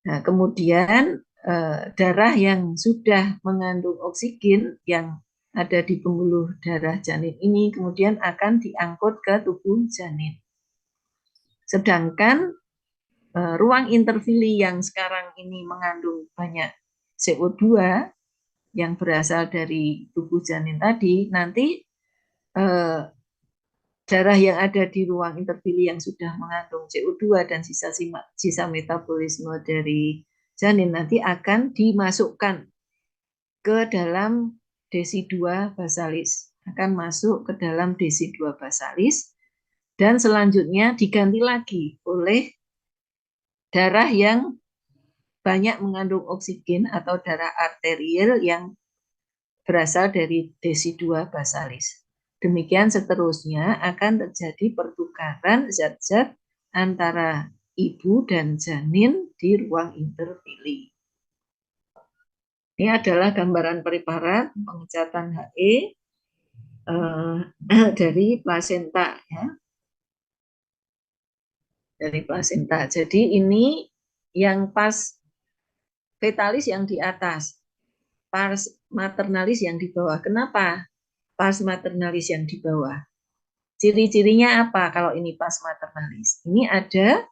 Nah, kemudian darah yang sudah mengandung oksigen yang ada di pembuluh darah janin ini kemudian akan diangkut ke tubuh janin. Sedangkan ruang interfili yang sekarang ini mengandung banyak CO2 yang berasal dari tubuh janin tadi, nanti darah yang ada di ruang interfili yang sudah mengandung CO2 dan sisa metabolisme dari janin nanti akan dimasukkan ke dalam desi-2 basalis, akan masuk ke dalam desi-2 basalis, dan selanjutnya diganti lagi oleh darah yang banyak mengandung oksigen atau darah arterial yang berasal dari desi-2 basalis. Demikian seterusnya akan terjadi pertukaran zat-zat antara ibu dan janin di ruang interfili. Ini adalah gambaran preparat pengecatan HE dari plasenta, ya. Dari plasenta. Jadi ini yang pars fetalis yang di atas, pars maternalis yang di bawah. Kenapa pars maternalis yang di bawah? Ciri-cirinya apa kalau ini pars maternalis? Ini ada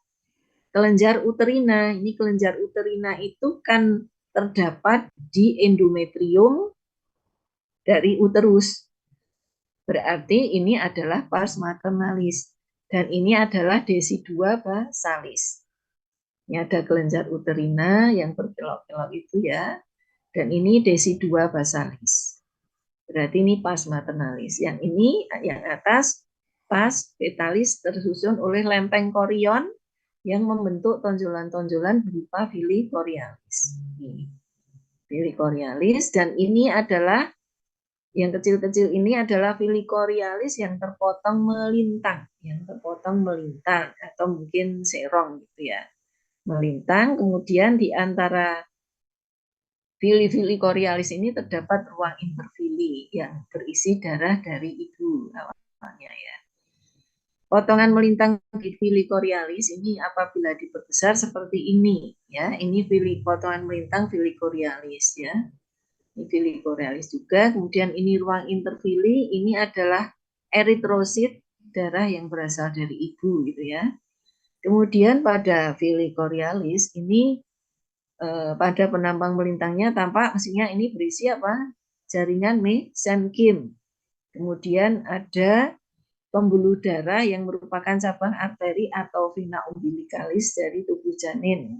kelenjar uterina. Ini kelenjar uterina itu kan terdapat di endometrium dari uterus. Berarti ini adalah pars maternalis. Dan ini adalah desi-2 basalis. Ini ada kelenjar uterina yang berkelok-kelok itu ya. Dan ini desi-2 basalis. Berarti ini pars maternalis. Yang ini, yang atas, pars fetalis tersusun oleh lempeng korion yang membentuk tonjolan-tonjolan berupa villi chorioalis. Villi chorioalis, dan ini adalah yang kecil-kecil ini adalah villi chorioalis yang terpotong melintang, atau mungkin serong gitu ya, melintang. Kemudian di antara villi chorioalis ini terdapat ruang interfili yang berisi darah dari ibu awalnya ya. Potongan melintang di villi chorioalis ini apabila diperbesar seperti ini ya, ini potongan melintang villi chorioalis ya. Ini villi chorioalis juga. Kemudian ini ruang interfili, ini adalah eritrosit, darah yang berasal dari ibu gitu ya. Kemudian pada villi chorioalis ini pada penampang melintangnya tampak mesinnya ini berisi apa? Jaringan mesenkim. Kemudian ada pembuluh darah yang merupakan cabang arteri atau vena umbilicalis dari tubuh janin.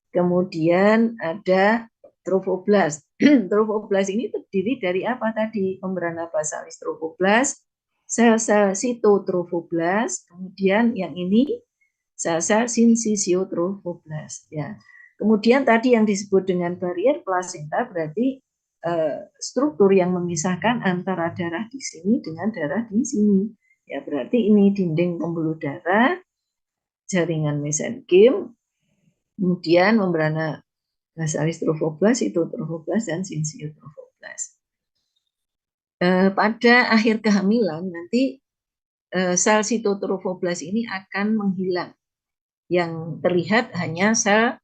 Kemudian ada trofoblast. Trofoblast ini terdiri dari apa tadi? Membrana basalis trofoblast, sel-sel sitotrofoblast, kemudian yang ini sel-sel sinsisiotrofoblast. Ya. Kemudian tadi yang disebut dengan barier plasenta berarti struktur yang memisahkan antara darah di sini dengan darah di sini. Ya, berarti ini dinding pembuluh darah, jaringan mesenkim, kemudian membrana basalis trofoblast, sitotrofoblast, dan sinsiotrofoblast. Pada akhir kehamilan nanti sel sitotrofoblast ini akan menghilang. Yang terlihat hanya sel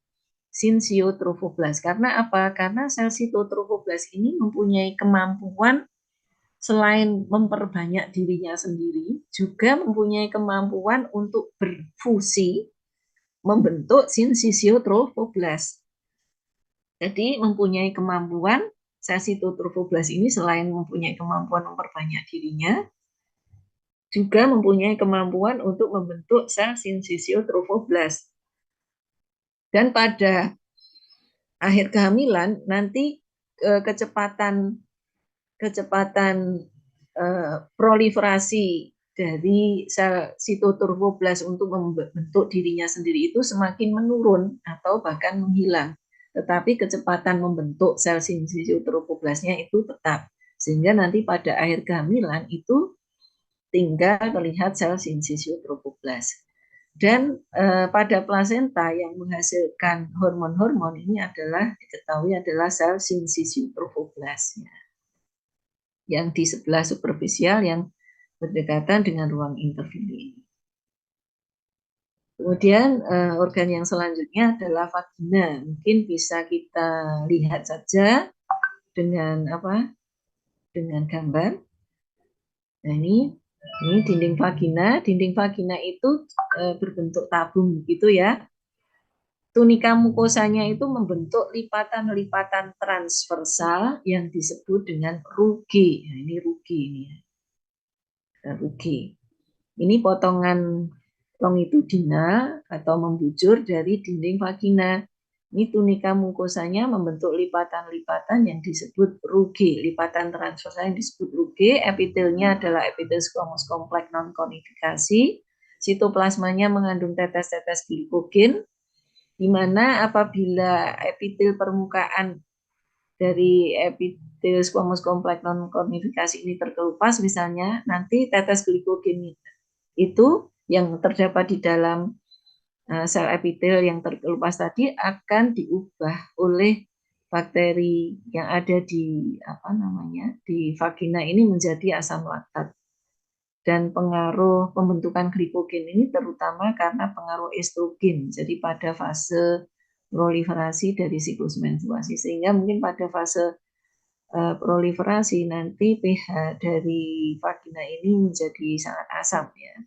sinsiotrofoblast. Karena apa? Karena sel sitotrofoblast ini mempunyai kemampuan selain memperbanyak dirinya sendiri, juga mempunyai kemampuan untuk berfusi membentuk sinsitiotrofoblast. Jadi mempunyai kemampuan, sel sitotrofoblast ini selain mempunyai kemampuan memperbanyak dirinya, juga mempunyai kemampuan untuk membentuk sel sinsitiotrofoblast. Dan pada akhir kehamilan nanti kecepatan proliferasi dari sel sitotrofoblast untuk membentuk dirinya sendiri itu semakin menurun atau bahkan menghilang. Tetapi kecepatan membentuk sel sinsitiotrofoblastnya itu tetap. Sehingga nanti pada akhir kehamilan itu tinggal terlihat sel sinsitiotrofoblast. Dan pada plasenta yang menghasilkan hormon-hormon ini diketahui adalah sel sinsitiotrofoblast. Yang di sebelah superficial yang berdekatan dengan ruang intervili. Kemudian organ yang selanjutnya adalah vagina. Mungkin bisa kita lihat saja dengan dengan gambar. Nah, ini dinding vagina. Dinding vagina itu berbentuk tabung gitu ya. Tunika mukosanya itu membentuk lipatan-lipatan transversal yang disebut dengan rugae. Nah, ini rugae ini ya. Rugae. Ini potongan longitudinal atau membujur dari dinding vagina. Ini tunika mukosanya membentuk lipatan-lipatan yang disebut rugae. Lipatan transversal yang disebut rugae. Epitelnya adalah epitel squamous kompleks non-konifikasi. Sitoplasmanya mengandung tetes-tetes glikogen, di mana apabila epitel permukaan dari epitel squamous kompleks non-konifikasi ini terkelupas, misalnya nanti tetes glikogen itu yang terdapat di dalam sel epitel yang terkelupas tadi akan diubah oleh bakteri yang ada di di vagina ini menjadi asam laktat. Dan pengaruh pembentukan glikogen ini terutama karena pengaruh estrogen. Jadi pada fase proliferasi dari siklus menstruasi, sehingga mungkin pada fase proliferasi nanti pH dari vagina ini menjadi sangat asam ya.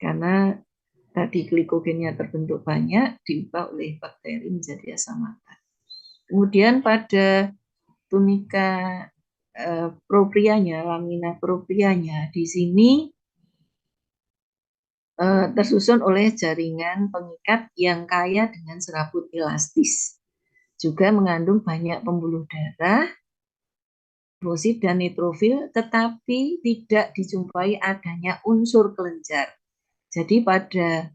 Karena tadi glikogennya terbentuk banyak, diubah oleh bakteri menjadi asam laktat. Kemudian pada tunika proprianya, lamina proprianya, di sini tersusun oleh jaringan pengikat yang kaya dengan serabut elastis. Juga mengandung banyak pembuluh darah, trofosit dan neutrofil, tetapi tidak dijumpai adanya unsur kelenjar. Jadi pada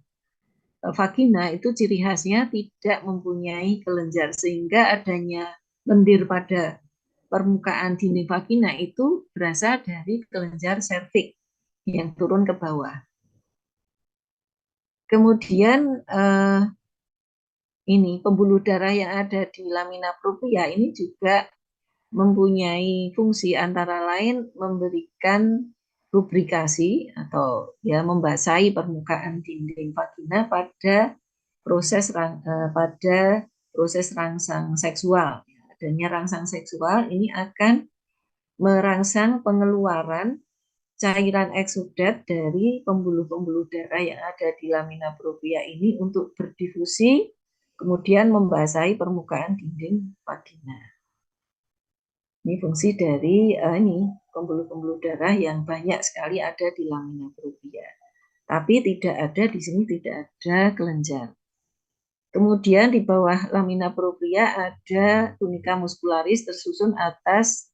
vagina itu ciri khasnya tidak mempunyai kelenjar, sehingga adanya lendir pada permukaan dinding vagina itu berasal dari kelenjar serviks yang turun ke bawah. Kemudian ini pembuluh darah yang ada di lamina propria ini juga mempunyai fungsi antara lain memberikan lubrikasi atau ya membasahi permukaan dinding vagina pada proses rangsang seksual. Adanya rangsang seksual ini akan merangsang pengeluaran cairan eksudat dari pembuluh-pembuluh darah yang ada di lamina propria ini untuk berdifusi, kemudian membasahi permukaan dinding vagina. Ini fungsi dari pembuluh-pembuluh darah yang banyak sekali ada di lamina propria. Tapi tidak ada di sini, tidak ada kelenjar. Kemudian di bawah lamina propria ada tunica muscularis tersusun atas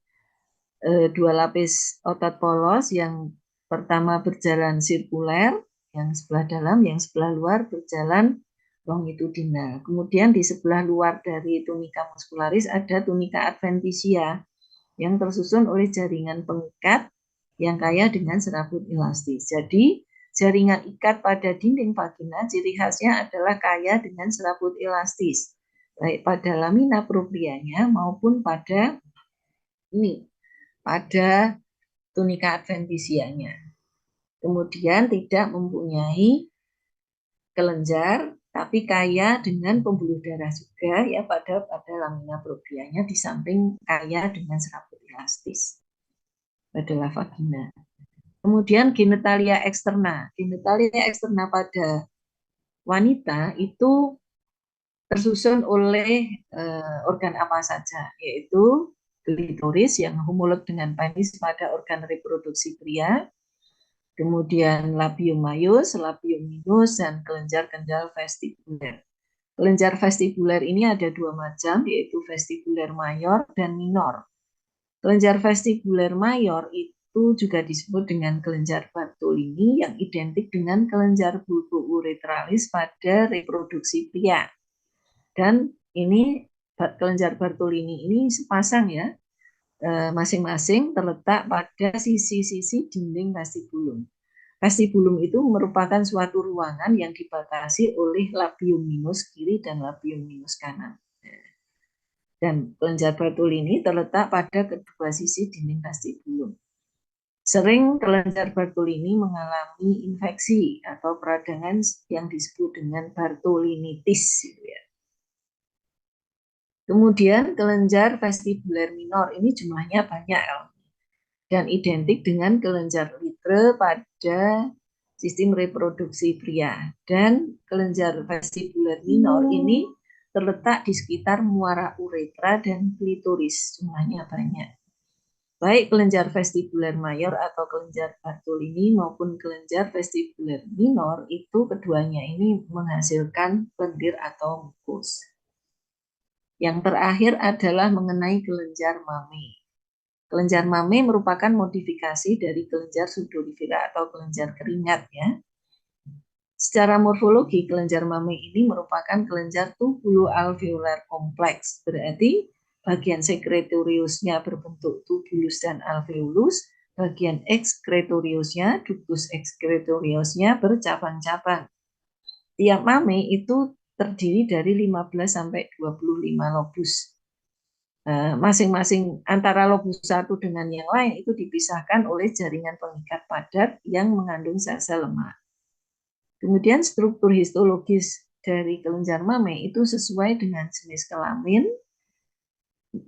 dua lapis otot polos, yang pertama berjalan sirkuler, yang sebelah dalam, yang sebelah luar berjalan longitudinal. Kemudian di sebelah luar dari tunica muscularis ada tunica adventitia yang tersusun oleh jaringan pengikat yang kaya dengan serabut elastis. Jadi jaringan ikat pada dinding vagina ciri khasnya adalah kaya dengan serabut elastis, baik pada lamina proprianya maupun pada pada tunica adventitianya. Kemudian tidak mempunyai kelenjar, tapi kaya dengan pembuluh darah juga ya pada lamina proprianya, di samping kaya dengan serabut elastis adalah vagina. Kemudian genitalia eksterna. Genitalia eksterna pada wanita itu tersusun oleh organ apa saja, yaitu klitoris yang homolog dengan penis pada organ reproduksi pria, kemudian labium maius, labium minus, dan kelenjar kendal vestibuler. Kelenjar vestibuler ini ada dua macam, yaitu vestibuler mayor dan minor. Kelenjar vestibuler mayor itu juga disebut dengan kelenjar Bartolini yang identik dengan kelenjar bulbouretralis pada reproduksi pria. Dan ini kelenjar Bartolini ini sepasang ya, masing-masing terletak pada sisi-sisi dinding vestibulum. Vestibulum itu merupakan suatu ruangan yang dibatasi oleh labium minus kiri dan labium minus kanan. Dan kelenjar Bartolini terletak pada kedua sisi dinding vestibulum. Sering kelenjar Bartolini mengalami infeksi atau peradangan yang disebut dengan Bartolinitis. Kemudian kelenjar vestibuler minor ini jumlahnya banyak dan identik dengan kelenjar litre pada sistem reproduksi pria. Dan kelenjar vestibuler minor ini terletak di sekitar muara uretra dan klitoris, jumlahnya banyak. Baik kelenjar vestibuler mayor atau kelenjar Bartolini maupun kelenjar vestibuler minor itu keduanya ini menghasilkan lendir atau mukus. Yang terakhir adalah mengenai kelenjar mame. Kelenjar mame merupakan modifikasi dari kelenjar sudorifera atau kelenjar keringat ya. Secara morfologi kelenjar mame ini merupakan kelenjar tubulo-alveolar kompleks. Berarti bagian sekretoriusnya berbentuk tubulus dan alveolus, bagian ekskretoriusnya, ductus ekskretoriusnya bercabang-cabang. Tiap mame itu terdiri dari 15 sampai 25 lobus. Masing-masing antara lobus satu dengan yang lain itu dipisahkan oleh jaringan pengikat padat yang mengandung sel-sel lemak. Kemudian struktur histologis dari kelenjar mame itu sesuai dengan jenis kelamin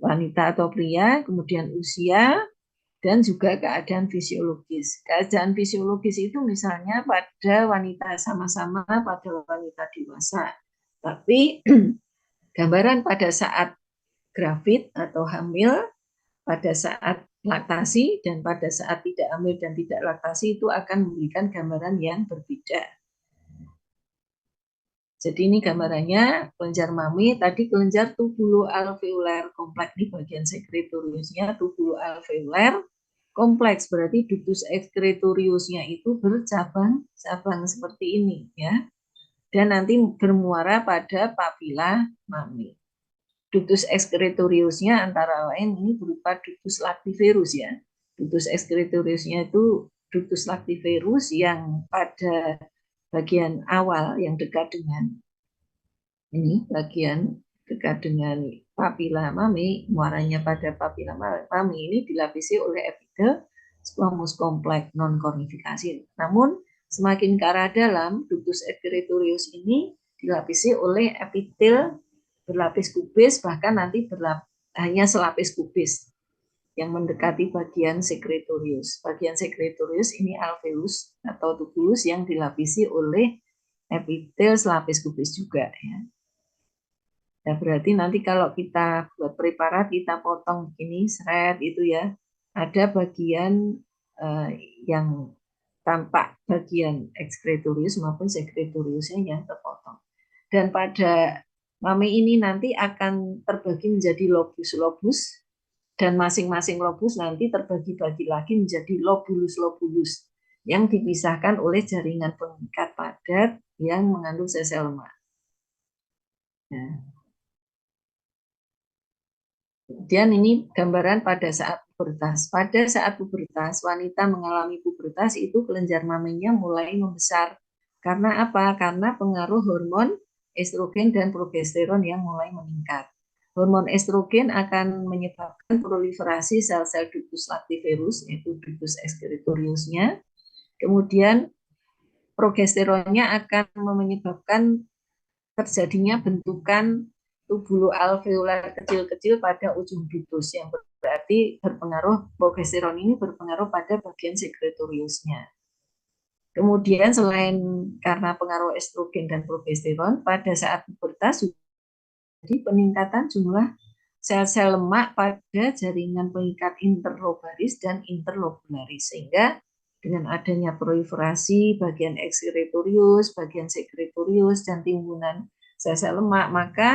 wanita atau pria, kemudian usia, dan juga keadaan fisiologis. Keadaan fisiologis itu misalnya pada wanita sama-sama pada wanita dewasa. Tapi gambaran pada saat gravid atau hamil, pada saat laktasi, dan pada saat tidak hamil dan tidak laktasi itu akan memberikan gambaran yang berbeda. Jadi ini gambarannya kelenjar mame, tadi kelenjar tubulo-alveolar kompleks, ini bagian sekretoriusnya tubulo-alveolar kompleks, berarti ductus ekskretoriusnya itu bercabang-cabang seperti ini ya. Dan nanti bermuara pada papila mame. Ductus excretoriusnya antara lain ini berupa ductus lactiferus ya. Ductus excretoriusnya itu ductus lactiferus yang pada bagian awal yang dekat dengan ini, bagian dekat dengan papila mame, muaranya pada papila mame ini dilapisi oleh epitel squamous kompleks non kornifikasi. Namun semakin ke arah dalam, ductus excretorius ini dilapisi oleh epitel berlapis kubis, bahkan nanti hanya selapis kubis yang mendekati bagian sekretorius. Bagian sekretorius ini alveolus atau tubulus yang dilapisi oleh epitel selapis kubis juga ya. Nah, berarti nanti kalau kita buat preparat, kita potong begini, seret itu ya, ada bagian yang tampak bagian ekskretorius maupun sekretoriusnya yang terpotong. Dan pada mami ini nanti akan terbagi menjadi lobus-lobus, dan masing-masing lobus nanti terbagi-bagi lagi menjadi lobulus-lobulus yang dipisahkan oleh jaringan pengikat padat yang mengandung sel-sel lemak. Nah, kemudian ini gambaran pada saat pubertas. Pada saat pubertas, wanita mengalami pubertas itu kelenjar maminya mulai membesar. Karena apa? Karena pengaruh hormon estrogen dan progesteron yang mulai meningkat. Hormon estrogen akan menyebabkan proliferasi sel-sel ductus lactiferus, yaitu ductus excretoriusnya. Kemudian progesteronnya akan menyebabkan terjadinya bentukan tubulu alveolar kecil-kecil pada ujung ductus, yang berarti berpengaruh, progesteron ini berpengaruh pada bagian sekretoriusnya. Kemudian selain karena pengaruh estrogen dan progesteron, pada saat pubertas jadi peningkatan jumlah sel-sel lemak pada jaringan pengikat interlobaris dan interlobularis, sehingga dengan adanya proliferasi bagian ekskretorius, bagian sekretorius, dan timbunan sel-sel lemak, maka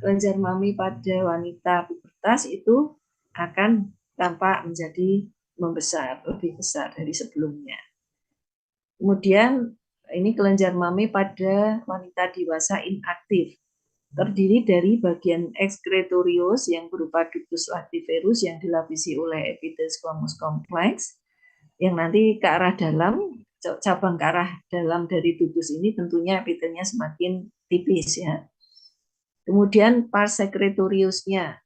kelenjar mami pada wanita pubertas itu akan tampak menjadi membesar, lebih besar dari sebelumnya. Kemudian ini kelenjar mami pada wanita dewasa inaktif, terdiri dari bagian ekskretorius yang berupa ductus lactiferus yang dilapisi oleh epitel squamous complex, yang nanti ke arah dalam, cabang ke arah dalam dari ductus ini tentunya epitelnya semakin tipis ya. Kemudian pars sekretoriusnya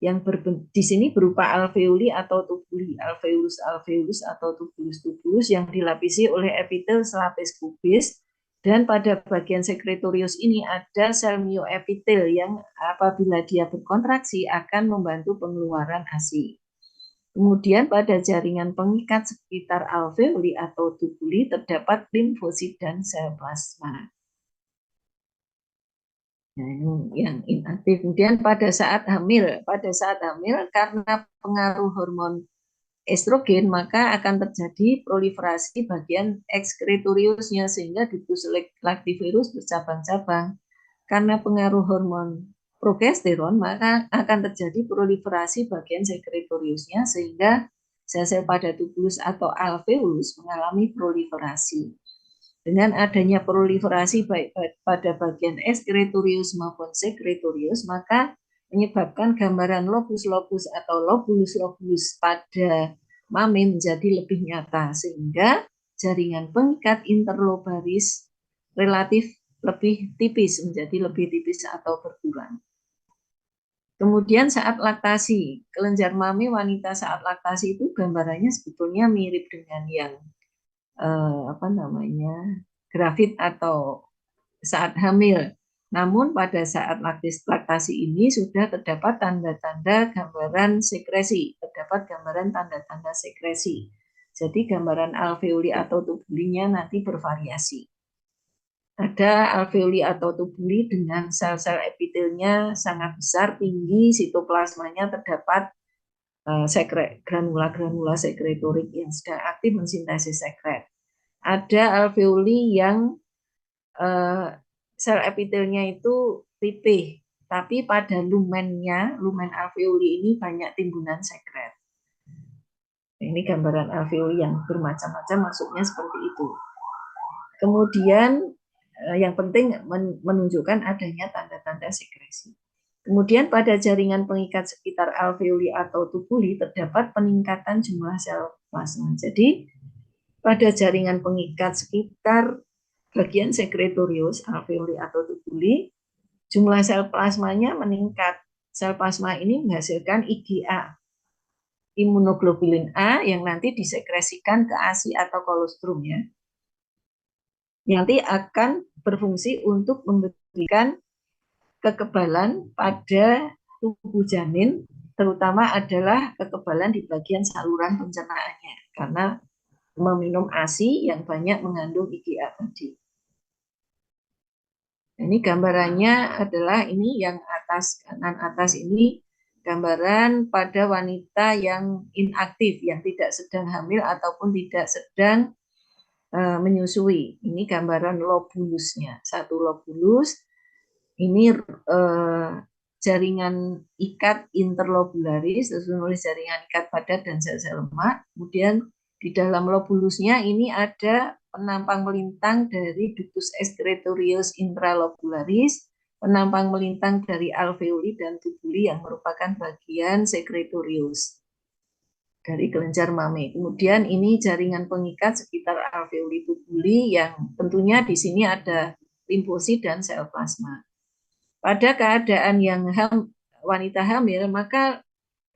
yang di sini berupa alveoli atau tubuli, alveolus alveolus atau tubulus tubulus yang dilapisi oleh epitel selapis pubis, dan pada bagian sekretorius ini ada sel myoepitel yang apabila dia berkontraksi akan membantu pengeluaran ASI. Kemudian pada jaringan pengikat sekitar alveoli atau tubuli terdapat limfosit dan sel plasma. Nah, ini yang inaktif. Kemudian pada saat hamil karena pengaruh hormon estrogen, maka akan terjadi proliferasi bagian ekskretoriusnya sehingga ductus lactiferus bercabang-cabang. Karena pengaruh hormon progesteron, maka akan terjadi proliferasi bagian sekretoriusnya sehingga sel-sel pada tubulus atau alveolus mengalami proliferasi. Dengan adanya proliferasi baik pada bagian ekskretorius maupun sekretorius, maka menyebabkan gambaran lobus-lobus atau lobulus-lobulus pada mami menjadi lebih nyata, sehingga jaringan pengikat interlobaris relatif lebih tipis, menjadi lebih tipis atau berkurang. Kemudian saat laktasi, kelenjar mami wanita saat laktasi itu gambarannya sebetulnya mirip dengan yang grafit atau saat hamil. Namun pada saat laktasi ini sudah terdapat tanda-tanda gambaran sekresi, terdapat gambaran tanda-tanda sekresi. Jadi gambaran alveoli atau tubulinya nanti bervariasi. Ada alveoli atau tubuli dengan sel-sel epitelnya sangat besar, tinggi, sitoplasmanya terdapat granula-granula sekretorik yang sedang aktif mensintesis sekret. Ada alveoli yang sel epitelnya itu pipih, tapi pada lumen alveoli ini banyak timbunan sekret. Ini gambaran alveoli yang bermacam-macam, masuknya seperti itu. Kemudian yang penting menunjukkan adanya tanda-tanda sekresi. Kemudian pada jaringan pengikat sekitar alveoli atau tubuli terdapat peningkatan jumlah sel plasma. Jadi pada jaringan pengikat sekitar bagian sekretorius, alveoli atau tubuli, jumlah sel plasmanya meningkat. Sel plasma ini menghasilkan IgA, imunoglobulin A, yang nanti disekresikan ke ASI atau kolostrum ya. Nanti akan berfungsi untuk memberikan kekebalan pada tubuh janin, terutama adalah kekebalan di bagian saluran pencernaannya, karena meminum ASI yang banyak mengandung IgA tadi. Ini gambarannya adalah ini yang atas, kanan atas ini gambaran pada wanita yang inaktif, yang tidak sedang hamil ataupun tidak sedang menyusui. Ini gambaran lobulusnya. Satu lobulus, ini jaringan ikat interlobularis, terus menulis jaringan ikat padat dan sel-sel lemak. Kemudian di dalam lobulusnya ini ada penampang melintang dari ductus excretorius intralobularis, penampang melintang dari alveoli dan tubuli yang merupakan bagian sekretorius dari kelenjar mame. Kemudian ini jaringan pengikat sekitar alveoli tubuli yang tentunya di sini ada limfosit dan sel plasma. Pada keadaan yang wanita hamil, maka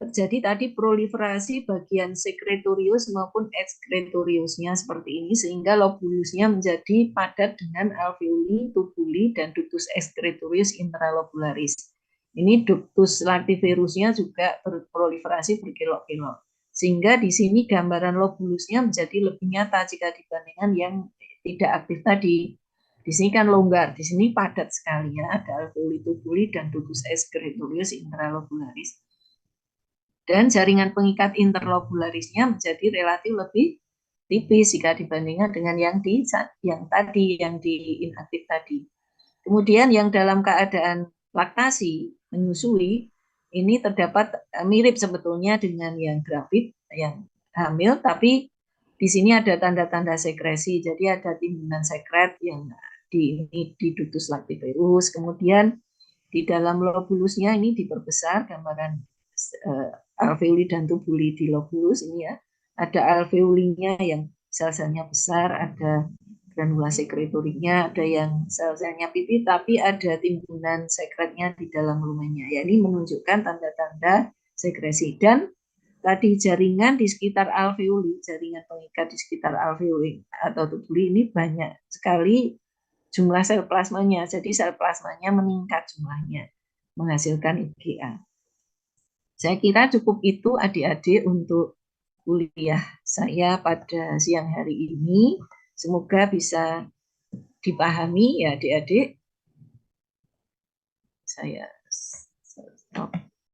terjadi tadi proliferasi bagian sekretorius maupun ekskretoriusnya seperti ini, sehingga lobulusnya menjadi padat dengan alveoli, tubuli, dan ductus excretorius intralobularis. Ini ductus lactiferusnya juga berproliferasi berkelok-kelok. Sehingga di sini gambaran lobulusnya menjadi lebih nyata jika dibandingkan yang tidak aktif tadi. Di sini kan longgar, di sini padat sekali ya, ada alveoli tubuli dan ductus excretorius intralobularis. Dan jaringan pengikat interlobularisnya menjadi relatif lebih tipis jika dibandingkan dengan yang di inaktif tadi. Kemudian yang dalam keadaan laktasi, menyusui, ini terdapat mirip sebetulnya dengan yang gravid, yang hamil, tapi di sini ada tanda-tanda sekresi. Jadi ada timbunan sekret yang di ductus lactiferus. Kemudian di dalam lobulusnya ini diperbesar gambaran alveoli dan tubuli di lobulus ini ya. Ada alveolinya yang sel-selnya besar, ada granula sekretorinya, ada yang sel-selnya pipih, tapi ada timbunan sekretnya di dalam lumennya. Ya, ini menunjukkan tanda-tanda sekresi. Dan tadi jaringan di sekitar alveoli, jaringan pengikat di sekitar alveoli atau tubuli ini banyak sekali jumlah sel plasmanya. Jadi sel plasmanya meningkat jumlahnya, menghasilkan IgA. Saya kira cukup itu adik-adik untuk kuliah saya pada siang hari ini. Semoga bisa dipahami ya adik-adik. Saya stop.